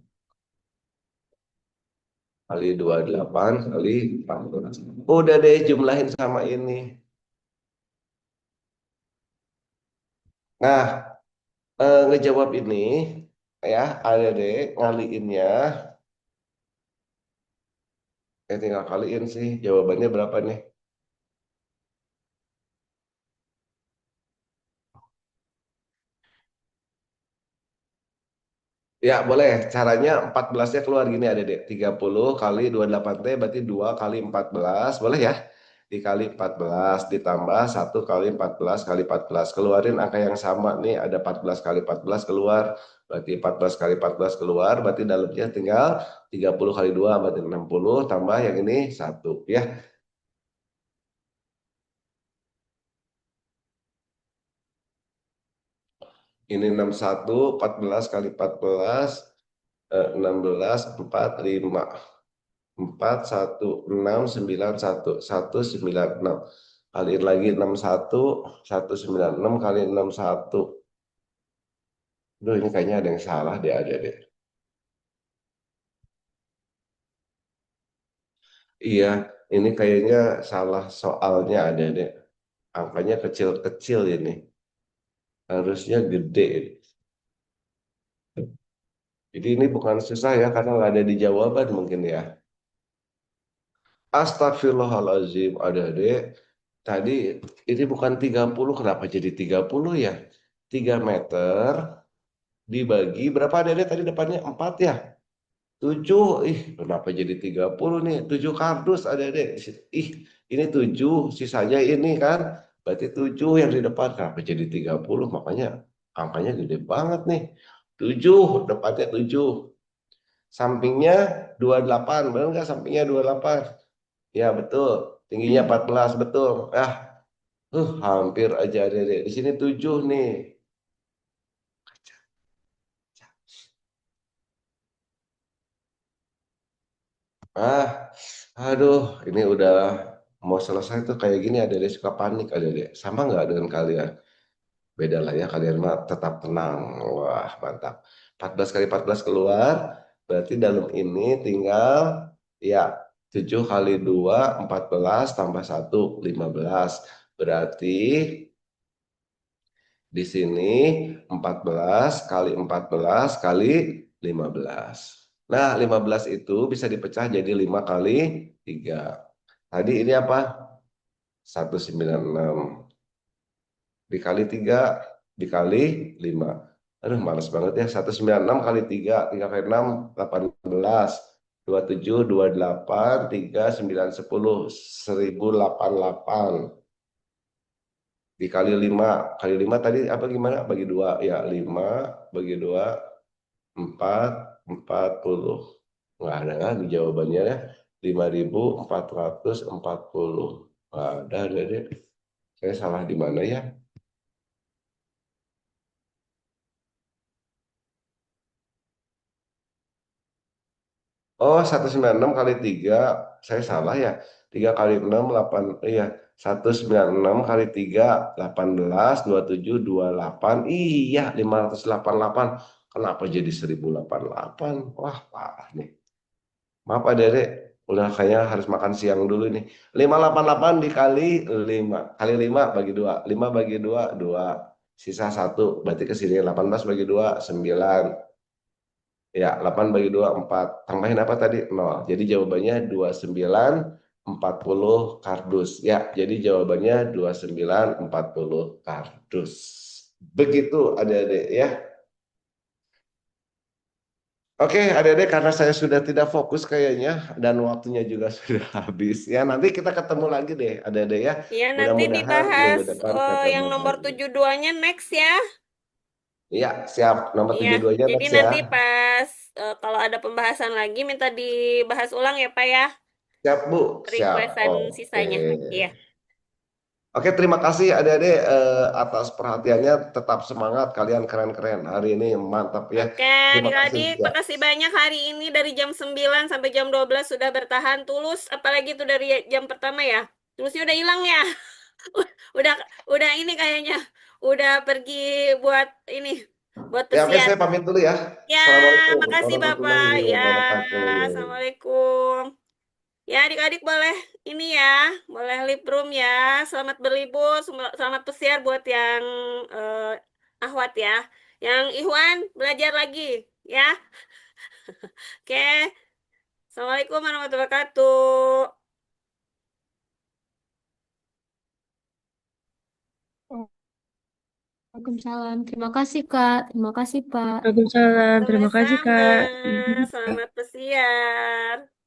Speaker 1: Kali 28, kali 14. Udah deh, jumlahin sama ini. Nah, ngejawab ini, ya, adik-adik ngaliinnya. Tinggal kaliin sih. Jawabannya berapa nih? Ya, boleh. Caranya 14-nya keluar gini ada deh. 30 kali 28T berarti 2 kali 14. Boleh ya? Dikali 14 ditambah 1 kali 14 kali 14. Keluarin angka yang sama nih. Ada 14 kali 14 keluar. Berarti 14 kali 14 keluar. Berarti dalamnya tinggal 30 kali 2 berarti 60. Tambah yang ini 1. Ya. Ini 61. 14 kali 14. 16. 45. 4, 1, 6, 9, 1, 1, 9, 6. Kaliin lagi 61, 1, 9, 6 kali 6, 1. Duh, ini kayaknya ada yang salah deh, ada deh. Iya, ini kayaknya salah soalnya ada deh. Angkanya kecil-kecil ini. Harusnya gede. Jadi ini bukan susah ya, karena nggak ada di jawaban mungkin ya. Astagfirullahaladzim, ada deh. Tadi ini bukan 30, kenapa jadi 30 ya? 3 meter dibagi berapa adanya tadi depannya 4 ya 7 kenapa jadi 30 nih 7 kardus adek ih ini 7 sisanya ini kan berarti 7 yang di depan kenapa jadi 30 makanya angkanya gede banget nih 7 depannya 7 sampingnya 28 benar nggak sampingnya 28 ya betul tingginya 14 betul hampir aja adek di sini 7 nih. Ah, aduh, ini udah mau selesai tuh kayak gini ada deh suka panik ada deh. Sama nggak dengan kalian? Beda lah ya, kalian mah tetap tenang. Wah, mantap. 14 kali 14 keluar, berarti dalam ini tinggal ya 7 kali 2 14 tambah 1 15. Berarti di sini 14 kali 14 kali 15. Nah, 15 itu bisa dipecah jadi 5 kali 3. Tadi ini apa? 196 dikali 3 dikali 5. Aduh, males banget ya. 196 kali 3, 3 kali 6, 18. 27, 28, 3, 9, 10. 1088. Dikali 5. Kali 5 tadi apa gimana? Bagi 2. Ya, 5 bagi 2, 4, 40. Nggak ada lagi jawabannya ya. 5.440. Nggak ada deh. Saya salah di mana ya? Oh, 196 kali 3, saya salah ya. 3 kali 6, 8, iya. 196 kali 3, 18, 27, 28. Iya, 588. Kenapa jadi 1088? Wah, parah nih. Maaf Pak Dede, udah kayaknya harus makan siang dulu nih. 588 dikali 5. Kali 5 bagi 2. 5 bagi 2, 2. Sisa 1, berarti ke sini 18 bagi 2, 9. Ya, 8 bagi 2, 4. Tambahin apa tadi? 0. Jadi jawabannya 2940 kardus. Ya, jadi jawabannya 2940 kardus. Begitu adik-adik ya. Oke, adik-adik, karena saya sudah tidak fokus kayaknya dan waktunya juga sudah habis. Ya, nanti kita ketemu lagi deh, adik-adik ya.
Speaker 3: Ya, nanti
Speaker 1: Mudah-mudahan
Speaker 3: dibahas
Speaker 1: minggu depan ketemu
Speaker 3: yang nomor
Speaker 1: lagi.
Speaker 3: 72-nya next ya.
Speaker 1: Iya, siap. Nomor
Speaker 3: Iya,
Speaker 1: 72-nya
Speaker 3: jadi
Speaker 1: next ya.
Speaker 3: nanti pas kalau ada pembahasan lagi minta dibahas ulang ya Pak ya,
Speaker 1: Siap, Bu. Siap.
Speaker 3: requestan
Speaker 1: Oke.
Speaker 3: sisanya. Iya.
Speaker 1: Oke, terima kasih adik-adik atas perhatiannya. Tetap semangat, kalian keren-keren. Hari ini mantap ya.
Speaker 3: Oke,
Speaker 1: Terima kasih.
Speaker 3: adik-adik,
Speaker 1: Ya.
Speaker 3: makasih banyak hari ini dari jam 9 sampai jam 12 sudah bertahan. Tulus, apalagi itu dari jam pertama ya. Tulusnya udah hilang ya. Udah udah ini kayaknya. Udah pergi buat ini, buat
Speaker 1: Ya, oke,
Speaker 3: pesiar.
Speaker 1: saya pamit dulu ya.
Speaker 3: Ya,
Speaker 1: Assalamualaikum
Speaker 3: makasih Bapak.
Speaker 1: warahmatullahi
Speaker 3: Ya,
Speaker 1: wabarakatuh.
Speaker 3: Assalamualaikum. Ya, adik-adik boleh ini ya, boleh lip room ya. Selamat berlibur, selamat pesiar buat yang Ahwat ya. Yang Ikhwan belajar lagi ya. Oke. Assalamualaikum warahmatullahi wabarakatuh.
Speaker 4: Waalaikumsalam. Terima kasih, Kak. Terima kasih, Pak.
Speaker 2: Waalaikumsalam. Terima kasih,
Speaker 3: Sama-sama.
Speaker 2: Kak.
Speaker 3: Selamat pesiar.